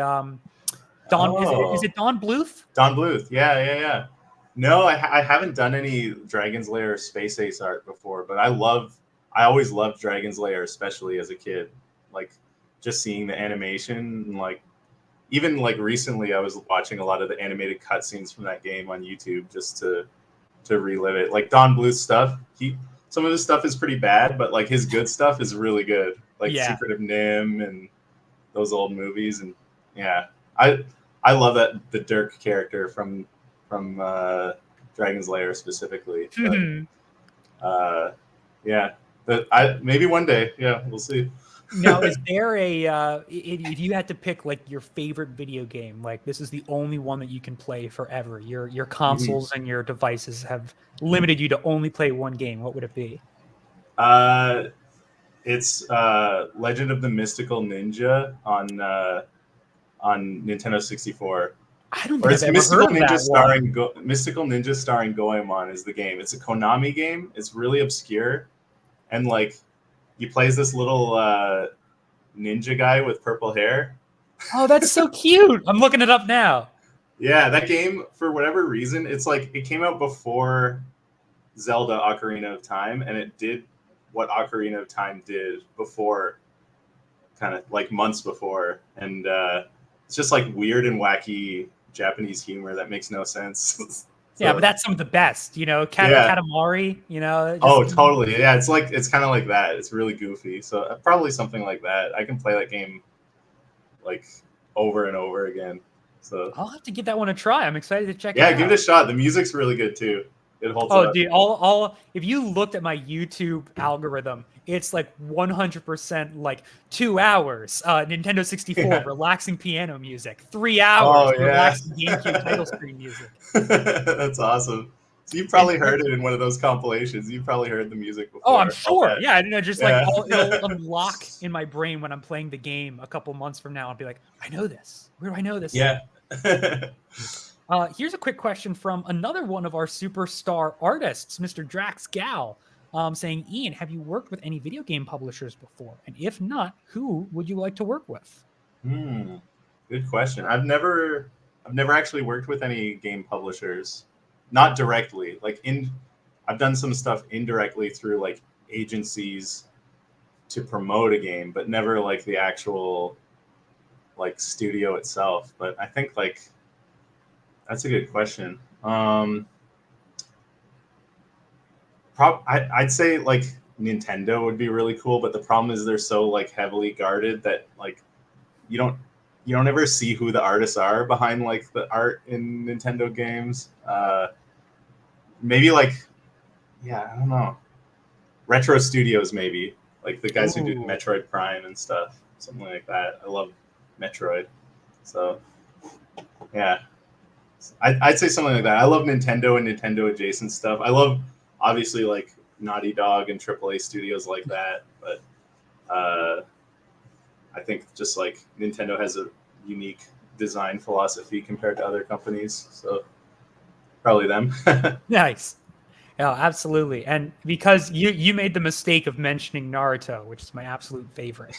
Don? Is it Don Bluth? Don Bluth. Yeah. No, I haven't done any Dragon's Lair Space Ace art before, but I always loved Dragon's Lair, especially as a kid. Like just seeing the animation and like even like recently I was watching a lot of the animated cutscenes from that game on YouTube just to relive it. Like Don Bluth's stuff, some of his stuff is pretty bad, but like his good stuff is really good. Like Secret of Nim and those old movies, and yeah, I love the Dirk character from Dragon's Lair specifically. But, yeah, maybe one day. Yeah, we'll see. Now, is there if you had to pick like your favorite video game, like this is the only one that you can play forever, your consoles and your devices have limited you to only play one game, what would it be? It's Legend of the Mystical Ninja on Nintendo 64. I don't think I've ever heard of that one. Mystical Ninja starring Goemon is the game. It's a Konami game. It's really obscure, and like he plays this little ninja guy with purple hair. Oh, that's so cute! I'm looking it up now. Yeah, that game, for whatever reason, it's like it came out before Zelda Ocarina of Time, and it did what Ocarina of Time did before, kind of like months before, and it's just like weird and wacky Japanese humor that makes no sense. Yeah, but that's some of the best, Katamari, Totally. Yeah, it's kind of like that. It's really goofy. So probably something like that. I can play that game like over and over again. So I'll have to give that one a try. I'm excited to check it out. Yeah, give it a shot. The music's really good too. It holds up. Dude, all if you looked at my YouTube algorithm, it's like 100% like 2 hours Nintendo 64 relaxing piano music, 3 hours relaxing GameCube title screen music. That's awesome. So you probably heard it in one of those compilations. You probably heard the music before. Oh, I'm sure. Yeah, I know. Just like it'll unlock in my brain when I'm playing the game a couple months from now. I'll be like, I know this. Where do I know this? Yeah. Here's a quick question from another one of our superstar artists, Mr. Drax Gal, saying, Ian, have you worked with any video game publishers before? And if not, who would you like to work with? Good question. I've never actually worked with any game publishers, not directly. I've done some stuff indirectly through like agencies to promote a game, but never like the actual like studio itself. But I think like that's a good question. I'd say like Nintendo would be really cool, but the problem is they're so like heavily guarded that like you don't ever see who the artists are behind like the art in Nintendo games. Maybe like, I don't know. Retro Studios, maybe like the guys who do Metroid Prime and stuff, something like that. I love Metroid, so yeah. I'd say something like that. I love Nintendo and Nintendo adjacent stuff. I love obviously like Naughty Dog and AAA studios like that, but I think just like Nintendo has a unique design philosophy compared to other companies, so probably them. Nice. Yeah, absolutely. And because you made the mistake of mentioning Naruto, which is my absolute favorite.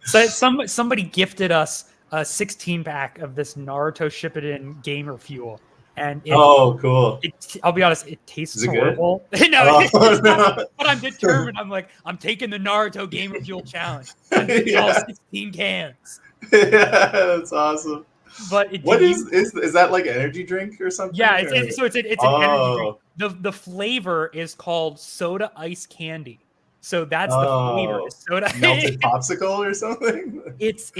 So somebody gifted us a 16-pack of this Naruto Shippuden Gamer Fuel. And cool. I'll be honest, it tastes horrible. No. But I'm determined. I'm like, I'm taking the Naruto Gamer Fuel challenge. I'm taking all 16 cans. Yeah, that's awesome. But is that like energy drink or something? Yeah, it's an energy drink. The flavor is called soda ice candy. So that's the flavor. Soda melted popsicle or something. It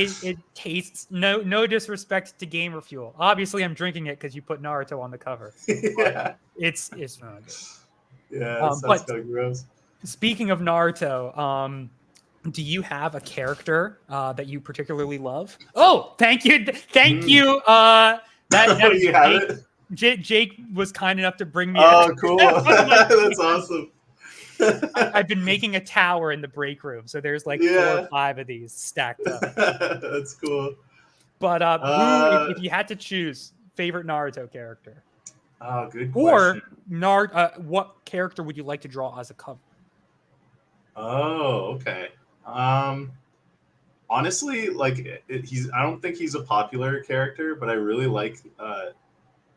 tastes no disrespect to Gamer Fuel. Obviously, I'm drinking it because you put Naruto on the cover. Yeah, it's not good. Yeah, it sounds so gross. Speaking of Naruto, do you have a character that you particularly love? Oh, thank you. You have it? Jake was kind enough to bring me. Oh, cool. That's awesome. I've been making a tower in the break room, so there's like 4 Yeah. or 5 of these stacked up. That's cool. But who, if you had to choose favorite Naruto character, Oh, good or question. what character would you like to draw as a cover? Oh, okay. Honestly, like I don't think he's a popular character, but I really like.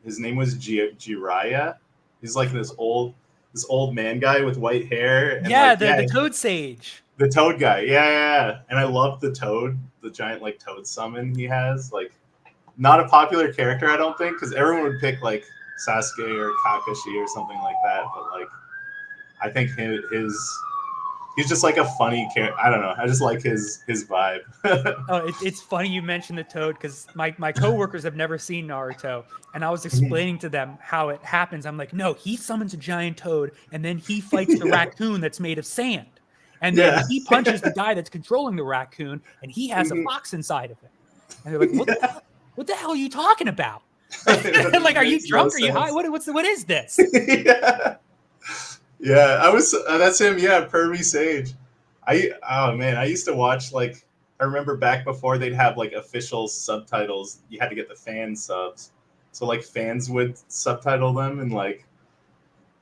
His name was Jiraiya. He's like this old man guy with white hair. And Yeah, like, the Toad Sage. the toad guy. Yeah. And I love the toad, the giant like toad summon he has. Like, not a popular character, I don't think, because everyone would pick like Sasuke or Kakashi or something like that. But like, I think he's just like a funny character. I don't know. I just like his vibe. Oh, it's funny you mentioned the Toad because my coworkers have never seen Naruto, and I was explaining to them how it happens. I'm like, no, he summons a giant toad, and then he fights the raccoon that's made of sand, and then he punches the guy that's controlling the raccoon, and he has a fox inside of it. And they're like, what the hell are you talking about? Like, are you drunk? Are you high? What is this? Yeah, I was. That's him. Yeah, Pervy Sage. I used to watch like. I remember back before they'd have like official subtitles. You had to get the fan subs, so like fans would subtitle them, and like,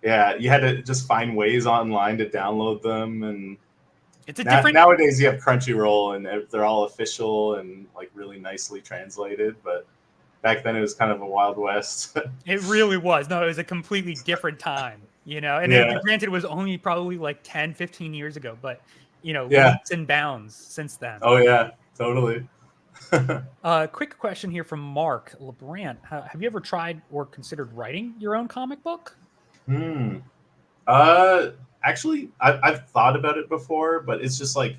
yeah, you had to just find ways online to download them. And it's a different. Nowadays, you have Crunchyroll, and they're all official and like really nicely translated. But back then, it was kind of a Wild West. It really was. No, it was a completely different time. You know, and granted, it was only probably like 10, 15 years ago, but, you know, leaps and bounds since then. Oh, yeah, totally. Quick question here from Mark LeBrant. Have you ever tried or considered writing your own comic book? Actually, I've thought about it before, but it's just like,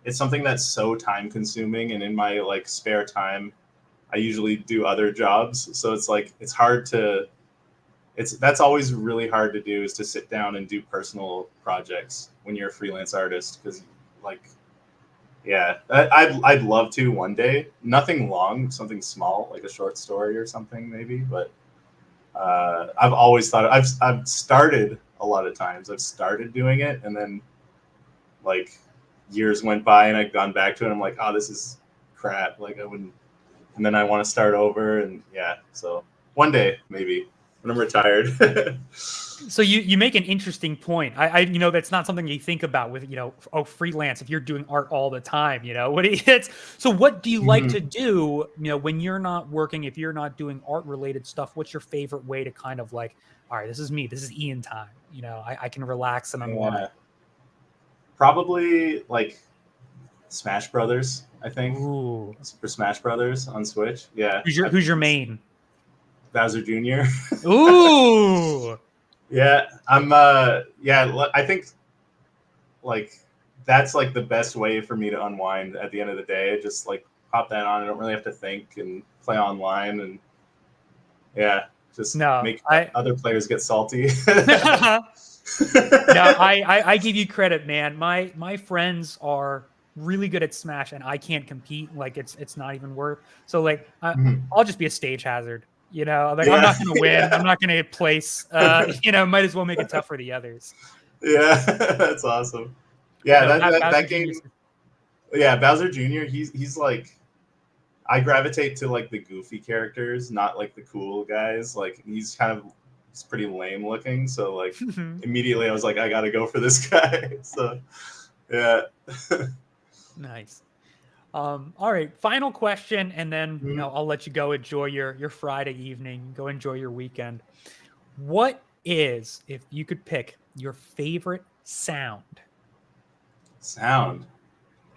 it's something that's so time consuming. And in my like spare time, I usually do other jobs. So it's like, it's hard to... that's always really hard to do, is to sit down and do personal projects when you're a freelance artist, because like, yeah, I'd love to one day. Nothing long, something small, like a short story or something maybe. But I've always thought I've started a lot of times. I've started doing it, and then like years went by and I've gone back to it. And I'm like, oh, this is crap. Like I wouldn't. And then I want to start over, and yeah. So one day maybe. When I'm retired. So you make an interesting point. I you know, that's not something you think about with, you know, freelance, if you're doing art all the time, you know. So what do you like to do, you know, when you're not working, if you're not doing art related stuff? What's your favorite way to kind of like, all right, this is me, this is Ian time, you know, I can relax and unwind? Probably like Smash Brothers, I think. Ooh. Super Smash Brothers on Switch. Yeah. Who's your main? Bowser Jr. Ooh. Yeah, I think like that's like the best way for me to unwind at the end of the day. Just like pop that on. I don't really have to think and play online, and make other players get salty. No, I give you credit, man. My friends are really good at Smash, and I can't compete. Like it's not even worth. So like I'll just be a stage hazard. You know, like I'm not going to win. I'm not going to place. You know, might as well make it tough for the others. Yeah, that's awesome. Yeah, that game. Yeah, Bowser Jr. He's like, I gravitate to like the goofy characters, not like the cool guys. Like he's pretty lame looking. So like immediately I was like, I got to go for this guy. So yeah. Nice. All right, final question, and then you know, I'll let you go enjoy your Friday evening, go enjoy your weekend. What is, if you could pick, your favorite sound?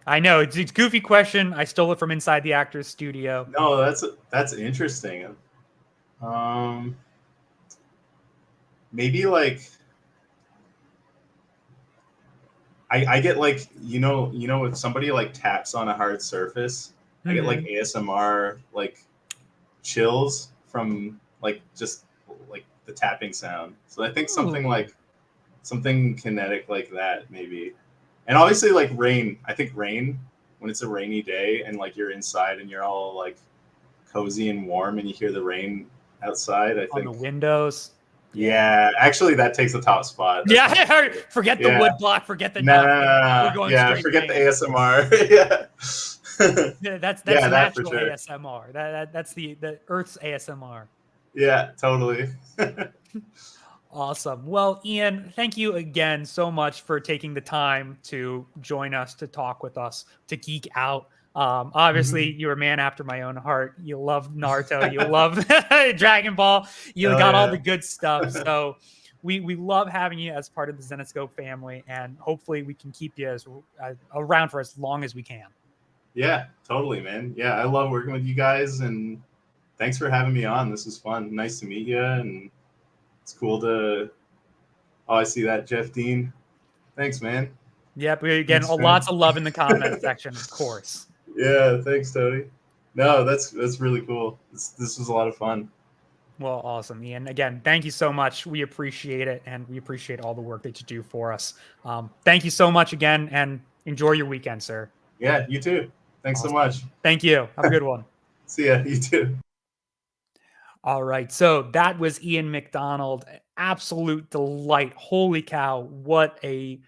I know it's a goofy question. I stole it from inside the actor's studio. No, that's interesting. Maybe like I get like, you know, if somebody like taps on a hard surface, I get like ASMR like chills from like just like the tapping sound. So I think something kinetic like that maybe. And obviously like rain. I think rain, when it's a rainy day and like you're inside and you're all like cozy and warm and you hear the rain outside, I think on the windows. Yeah, actually, that takes the top spot. Yeah, forget the Yeah. wood block, forget the No, We're going yeah, straight forget the paint. ASMR. Yeah. Yeah, that's Yeah, that for natural sure. ASMR. That's the Earth's ASMR. Yeah, totally. Awesome. Well, Ian, thank you again so much for taking the time to join us, to talk with us, to geek out. Obviously, you're a man after my own heart. You love Naruto. You love Dragon Ball. You Oh, got all yeah. the good stuff. So we love having you as part of the Zenoscope family, and hopefully we can keep you as around for as long as we can. Yeah, totally, man. Yeah, I love working with you guys, and thanks for having me on. This was fun. Nice to meet you, and it's cool to. Oh, I see that, Jeff Dean. Thanks, man. Yep, we're getting Thanks, man. lots of love in the comment section, of course. Yeah, thanks, Tony. No, that's really cool. This was a lot of fun. Well, awesome, Ian. Again, thank you so much. We appreciate it, and we appreciate all the work that you do for us. Thank you so much again, and enjoy your weekend, sir. Yeah, you too. Thanks Awesome. so much. Thank you. Have a good one. See ya. You too. All right. So that was Ian McDonald. Absolute delight. Holy cow. What a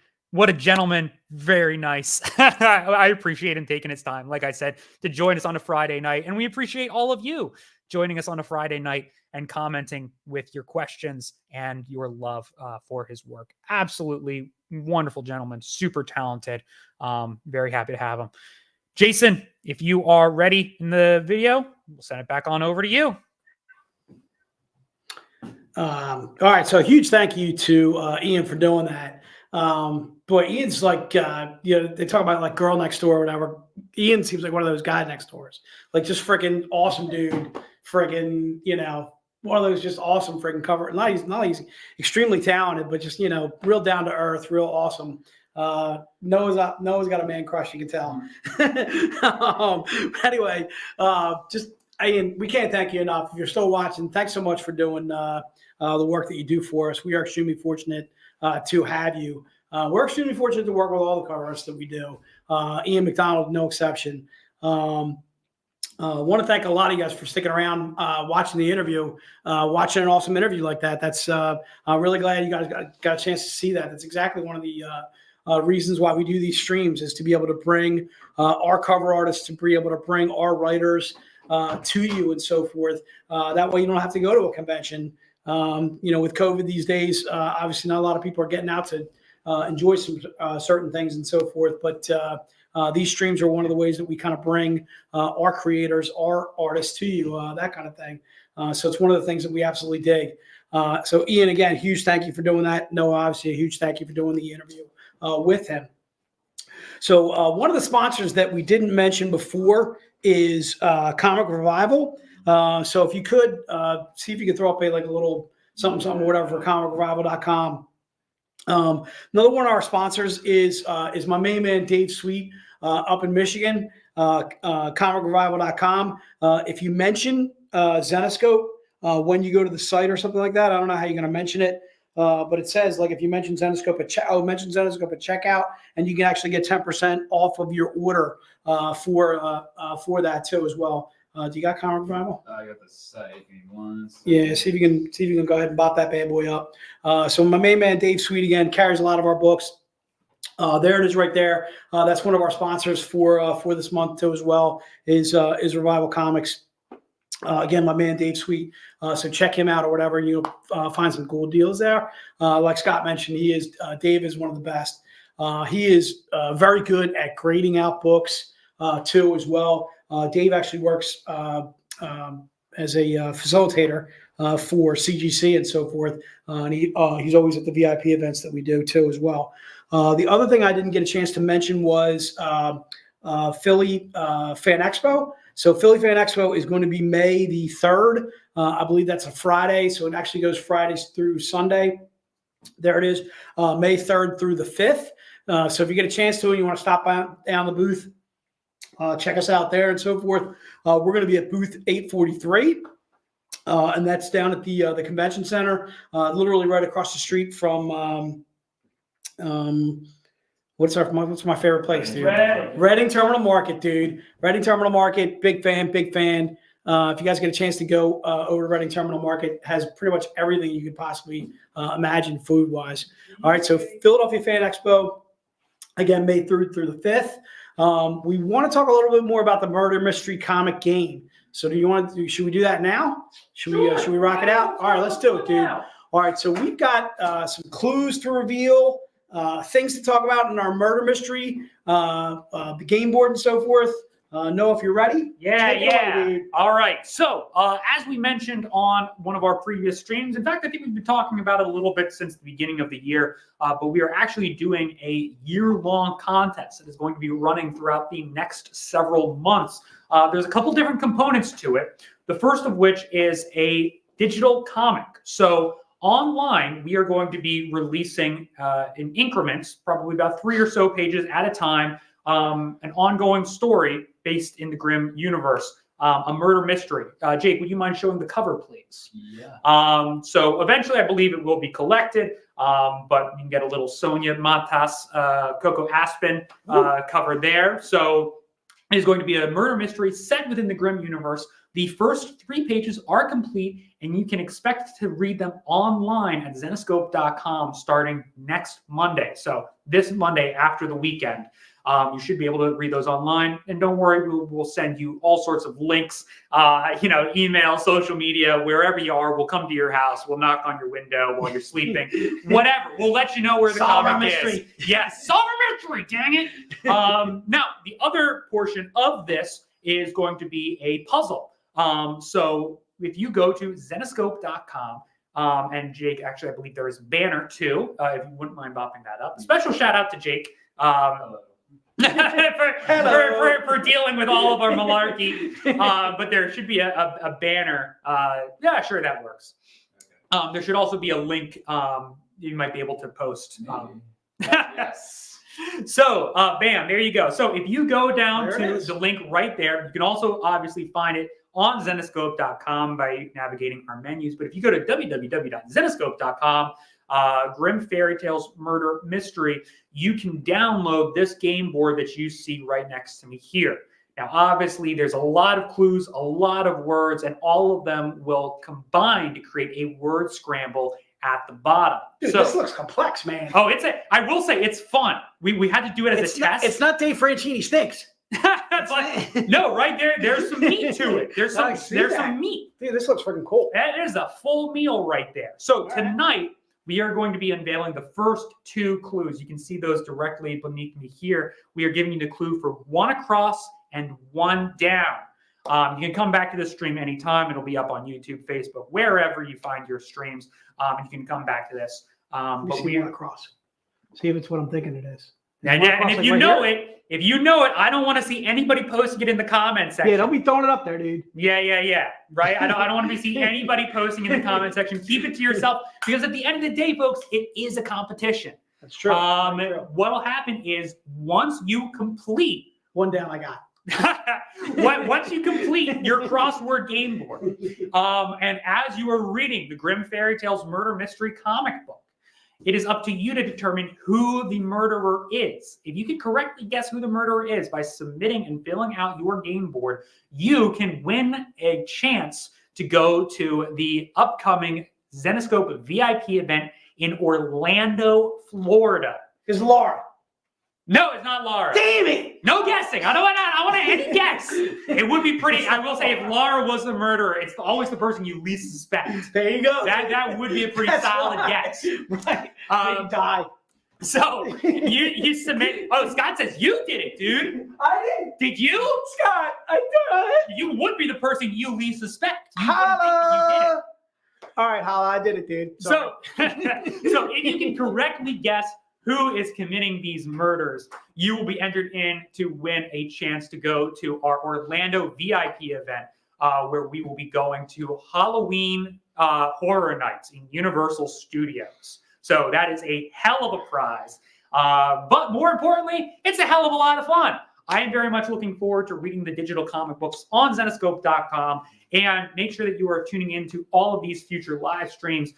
gentleman. Very nice. I appreciate him taking his time, like I said, to join us on a Friday night. And we appreciate all of you joining us on a Friday night and commenting with your questions and your love for his work. Absolutely wonderful gentleman. Super talented. Very happy to have him. Jason, if you are ready in the video, we'll send it back on over to you. All right, so a huge thank you to Ian for doing that. Boy, Ian's like, they talk about like girl next door or whatever. Ian seems like one of those guy next doors, like just freaking awesome dude, freaking, one of those just awesome freaking cover. Not he's extremely talented, but just, real down to earth, real awesome. Noah's got a man crush, you can tell. Anyway, Ian, we can't thank you enough. If you're still watching, thanks so much for doing the work that you do for us. We are extremely fortunate to have you. We're extremely fortunate to work with all the cover artists that we do. Ian McDonald, no exception. Want to thank a lot of you guys for sticking around, watching the interview, watching an awesome interview like that. That's I'm really glad you guys got a chance to see that. That's exactly one of the reasons why we do these streams, is to be able to bring our cover artists, to be able to bring our writers to you and so forth. That way you don't have to go to a convention. With COVID these days, obviously not a lot of people are getting out to enjoy some certain things and so forth. But these streams are one of the ways that we kind of bring our creators, our artists to you, that kind of thing. So it's one of the things that we absolutely dig. So Ian, again, huge thank you for doing that. Noah, obviously a huge thank you for doing the interview with him. So one of the sponsors that we didn't mention before is Comic Revival. So if you could see if you could throw up a little something or whatever for comicrevival.com. Another one of our sponsors is my main man Dave Sweet up in Michigan. Comicrevival.com. If you mention Zenoscope when you go to the site or something like that, I don't know how you're going to mention it. But it says, like, if you mention Zenoscope mention Zenoscope at checkout, and you can actually get 10% off of your order for that too as well. Do you got Comic Revival? I got the site. Give me one second. Yeah, see if you can go ahead and bop that bad boy up. So my main man Dave Sweet again carries a lot of our books. There it is right there. That's one of our sponsors for this month too as well. Is Revival Comics. Again, my man Dave Sweet. So check him out or whatever. You'll find some cool deals there. Like Scott mentioned, Dave is one of the best. He is very good at grading out books too as well. Dave actually works as a facilitator for CGC and so forth. And he's always at the VIP events that we do too as well. The other thing I didn't get a chance to mention was Philly Fan Expo. So Philly Fan Expo is going to be May the 3rd. I believe that's a Friday. So it actually goes Fridays through Sunday. There it is, May 3rd through the 5th. So if you get a chance to and you want to stop by down the booth, check us out there and so forth. We're going to be at booth 843. And that's down at the convention center, literally right across the street from what's my favorite place, dude? Reading Terminal Market, dude. Reading Terminal Market, big fan. If you guys get a chance to go over to Reading Terminal Market, has pretty much everything you could possibly imagine food-wise. All right, so Philadelphia Fan Expo, again, May through the 5th. We want to talk a little bit more about the murder mystery comic game. So should we do that now? Should we rock it out? All right, let's do it, dude. All right, so we've got some clues to reveal, things to talk about in our murder mystery, the game board and so forth. Noah, if you're ready. Yeah, Take it away, dude. All right. So, as we mentioned on one of our previous streams, in fact, I think we've been talking about it a little bit since the beginning of the year, but we are actually doing a year-long contest that is going to be running throughout the next several months. There's a couple different components to it. The first of which is a digital comic. So, online, we are going to be releasing in increments, probably about 3 or so pages at a time, an ongoing story based in the Grimm universe, a murder mystery. Jake, would you mind showing the cover, please? Yeah. So eventually, I believe it will be collected, but you can get a little Sonia Matas, Coco Aspen cover there. So it is going to be a murder mystery set within the Grimm universe. The first 3 pages are complete, and you can expect to read them online at zenescope.com starting next Monday. So this Monday after the weekend. You should be able to read those online. And don't worry, we'll send you all sorts of links, email, social media, wherever you are. We'll come to your house. We'll knock on your window while you're sleeping. Whatever. We'll let you know where the comic is. Yes, solve a mystery, dang it. Now, the other portion of this is going to be a puzzle. So if you go to zenescope.com, and Jake, actually, I believe there is a banner too, if you wouldn't mind bopping that up. Special shout out to Jake. for dealing with all of our malarkey, but there should be a banner. Yeah, sure, that works. There should also be a link you might be able to post. Yes. So, bam, there you go. So if you go down to the link right there, you can also obviously find it on zenescope.com by navigating our menus. But if you go to www.zenescope.com, Grimm Fairy Tales Murder Mystery, you can download this game board that you see right next to me here. Now, obviously, there's a lot of clues, a lot of words, and all of them will combine to create a word scramble at the bottom. Dude, this looks complex, man. Oh, I will say it's fun. We had to do it as a test. It's not Dave Franchini stinks. It's like, no, right there. There's some meat to it. There's some meat. Dude, this looks freaking cool. That is a full meal right there. So tonight, we are going to be unveiling the first 2 clues. You can see those directly beneath me here. We are giving you the clue for 1 across and 1 down. You can come back to this stream anytime. It'll be up on YouTube, Facebook, wherever you find your streams. And you can come back to this. But we 1 across. See if it's what I'm thinking it is. And if you know it, I don't want to see anybody posting it in the comment section. Yeah, don't be throwing it up there, dude. Yeah. Right? I don't want to be seeing anybody posting in the comment section. Keep it to yourself, because at the end of the day, folks, it is a competition. That's true. What will happen is once you complete 1 down, I got. Once you complete your crossword game board, and as you are reading the Grimm Fairy Tales Murder Mystery comic book, it is up to you to determine who the murderer is. If you can correctly guess who the murderer is by submitting and filling out your game board, you can win a chance to go to the upcoming Zenescope VIP event in Orlando, Florida. Is Laura? No, it's not Laura. Damn it! No guessing. I don't want any guess. It would be pretty. I will say, if Laura was the murderer, it's always the person you least suspect. There you go. That would be a pretty solid guess. Right. Die. So you submit. Oh, Scott says you did it, dude. I did. Did you, Scott? I did it. You would be the person you least suspect. You Holla. wouldn't think that you did it. All right, Holla, I did it, dude. So if you can correctly guess who is committing these murders, you will be entered in to win a chance to go to our Orlando VIP event, where we will be going to Halloween Horror Nights in Universal Studios. So that is a hell of a prize. But more importantly, it's a hell of a lot of fun. I am very much looking forward to reading the digital comic books on Zenescope.com, and make sure that you are tuning in to all of these future live streams.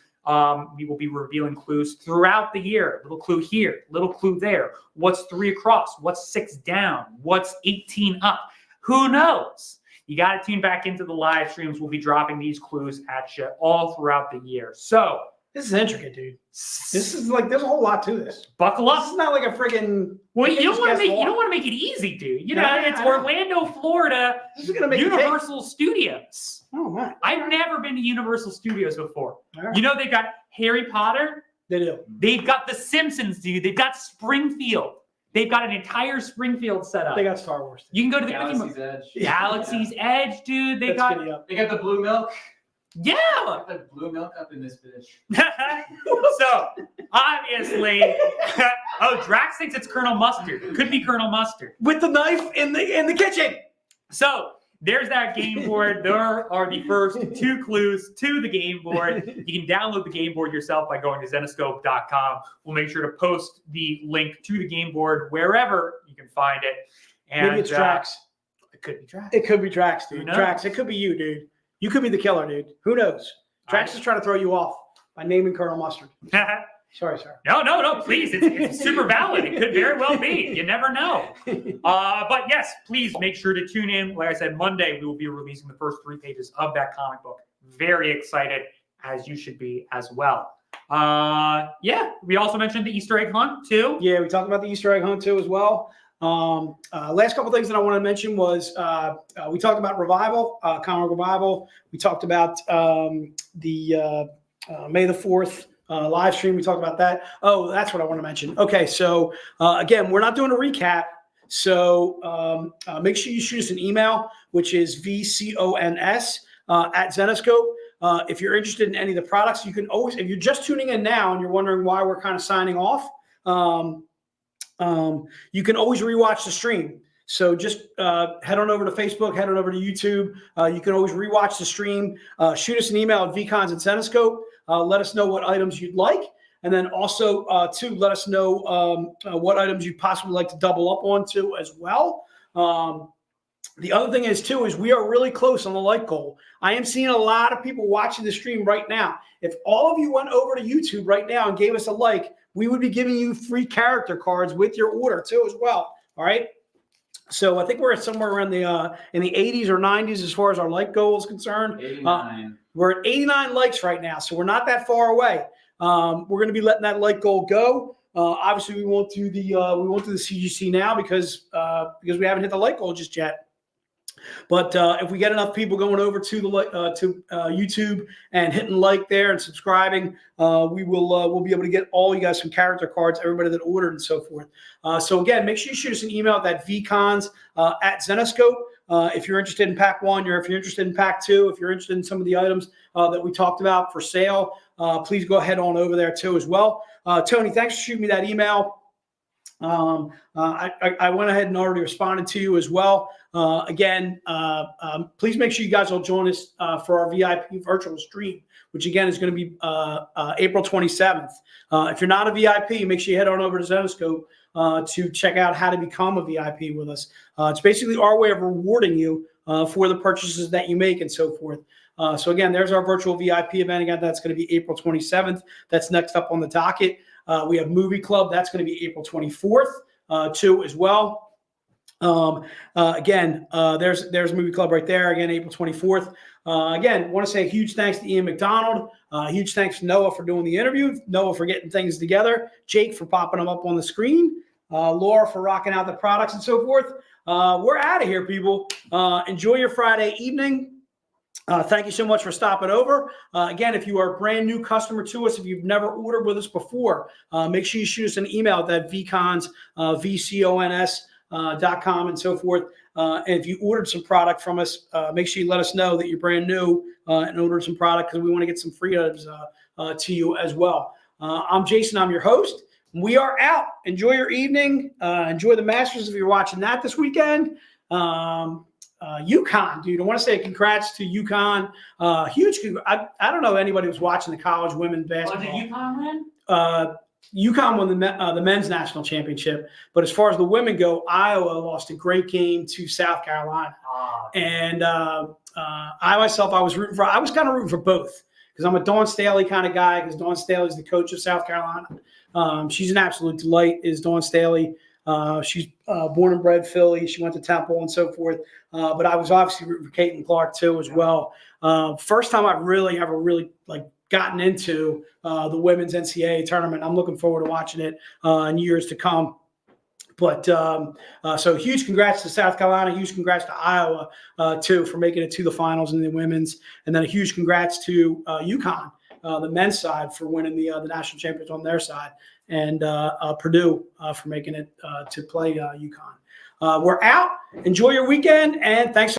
We will be revealing clues throughout the year. Little clue here, little clue there. What's 3 across? What's 6 down? What's 18 up? Who knows? you got to tune back into the live streams. We'll be dropping these clues at you all throughout the year. So This is intricate, dude. This is like, there's a whole lot to this. buckle This up. is not like a friggin'. Well, you just don't want guess to what. make it easy, dude. You know, Yeah, it's I know. Orlando, Florida, This is gonna make it take. Universal Studios. Oh man, I've never been to Universal Studios before. All right. You know, they've got Harry Potter. They do. They've got The Simpsons, dude. They've got Springfield. They've got an entire Springfield set up. They got Star Wars. You can go to the Galaxy's Edge. Galaxy's Edge, dude. They That's got giddy up. They got the blue milk. yeah. Got the blue milk up in this bitch. So obviously, oh, Drax thinks it's Colonel Mustard. Could be Colonel Mustard. With the knife in the kitchen. So there's that game board. There are the first 2 clues to the game board. You can download the game board yourself by going to zenoscope.com. We'll make sure to post the link to the game board wherever you can find it. And Maybe it's Drax. It could be Drax. It could be Drax, Who dude. knows? Drax. It could be you, dude. You could be the killer, dude. Who knows? Drax is trying to throw you off by naming Colonel Mustard. Sorry, sir. No, please. It's super valid. It could very well be. You never know. But yes, please make sure to tune in. Like I said, Monday, we will be releasing the first 3 pages of that comic book. Very excited, as you should be as well. Yeah, we also mentioned the Easter egg hunt, too. Yeah, we talked about the Easter egg hunt too as well. Last couple things that I want to mention was we talked about Revival, comic Revival. We talked about the May the 4th live stream. We talked about that. Oh, that's what I want to mention. Okay, so again, we're not doing a recap. So make sure you shoot us an email, which is VCONS at Zenoscope. If you're interested in any of the products, you can always, if you're just tuning in now and you're wondering why we're kind of signing off, you can always rewatch the stream. So just head on over to Facebook, head on over to YouTube. You can always rewatch the stream. Shoot us an email at vcons@zenoscope. Let us know what items you'd like. And then also, too, let us know what items you'd possibly like to double up onto as well. The other thing is, too, is we are really close on the like goal. I am seeing a lot of people watching the stream right now. If all of you went over to YouTube right now and gave us a like, we would be giving you free character cards with your order, too, as well. All right? So I think we're at somewhere around the in the 80s or 90s as far as our like goal is concerned. 89. We're at 89 likes right now, so we're not that far away. We're going to be letting that like goal go. Obviously, we won't do the CGC now because we haven't hit the like goal just yet. But if we get enough people going over to the YouTube and hitting like there and subscribing, we'll be able to get all you guys some character cards, everybody that ordered and so forth. So again, make sure you shoot us an email at that vcons at Zenoscope. If you're interested in pack 1 or if you're interested in pack 2, if you're interested in some of the items that we talked about for sale, please go ahead on over there too as well. Tony, thanks for shooting me that email. I went ahead and already responded to you as well. Again, please make sure you guys will join us for our VIP virtual stream, which again is going to be April 27th. If you're not a VIP, make sure you head on over to Zenoscope to check out how to become a VIP with us. It's basically our way of rewarding you for the purchases that you make and so forth. So again, there's our virtual VIP event. Again, that's going to be April 27th. That's next up on the docket. We have Movie Club. That's going to be April 24th too as well. Again, there's Movie Club right there. Again, April 24th. Again, want to say a huge thanks to Ian McDonald. Huge thanks to Noah for doing the interview. Noah for getting things together. Jake for popping them up on the screen. Laura for rocking out the products and so forth. We're out of here, people. Enjoy your Friday evening. Thank you so much for stopping over. Again, if you are a brand new customer to us, if you've never ordered with us before, make sure you shoot us an email at that vcons, VCONS.com and so forth. And if you ordered some product from us, make sure you let us know that you're brand new and ordered some product because we want to get some free items to you as well. I'm Jason. I'm your host. We are out. Enjoy your evening. Enjoy the Masters if you're watching that this weekend. UConn, dude. I want to say congrats to UConn. Huge. I don't know anybody who's watching the college women's basketball. Did UConn win? UConn won the men's national championship, but as far as the women go, Iowa lost a great game to South Carolina. And I myself, I was kind of rooting for both because I'm a Dawn Staley kind of guy because Dawn Staley's the coach of South Carolina. She's an absolute delight, is Dawn Staley. She's born and bred Philly. She went to Temple and so forth. But I was obviously rooting for Caitlin Clark too as well. First time I've really ever like gotten into the women's NCAA tournament. I'm looking forward to watching it in years to come. But so huge congrats to South Carolina, huge congrats to Iowa too for making it to the finals in the women's, and then a huge congrats to UConn, the men's side, for winning the national champions on their side, and Purdue for making it to play UConn. We're out. Enjoy your weekend, and thanks.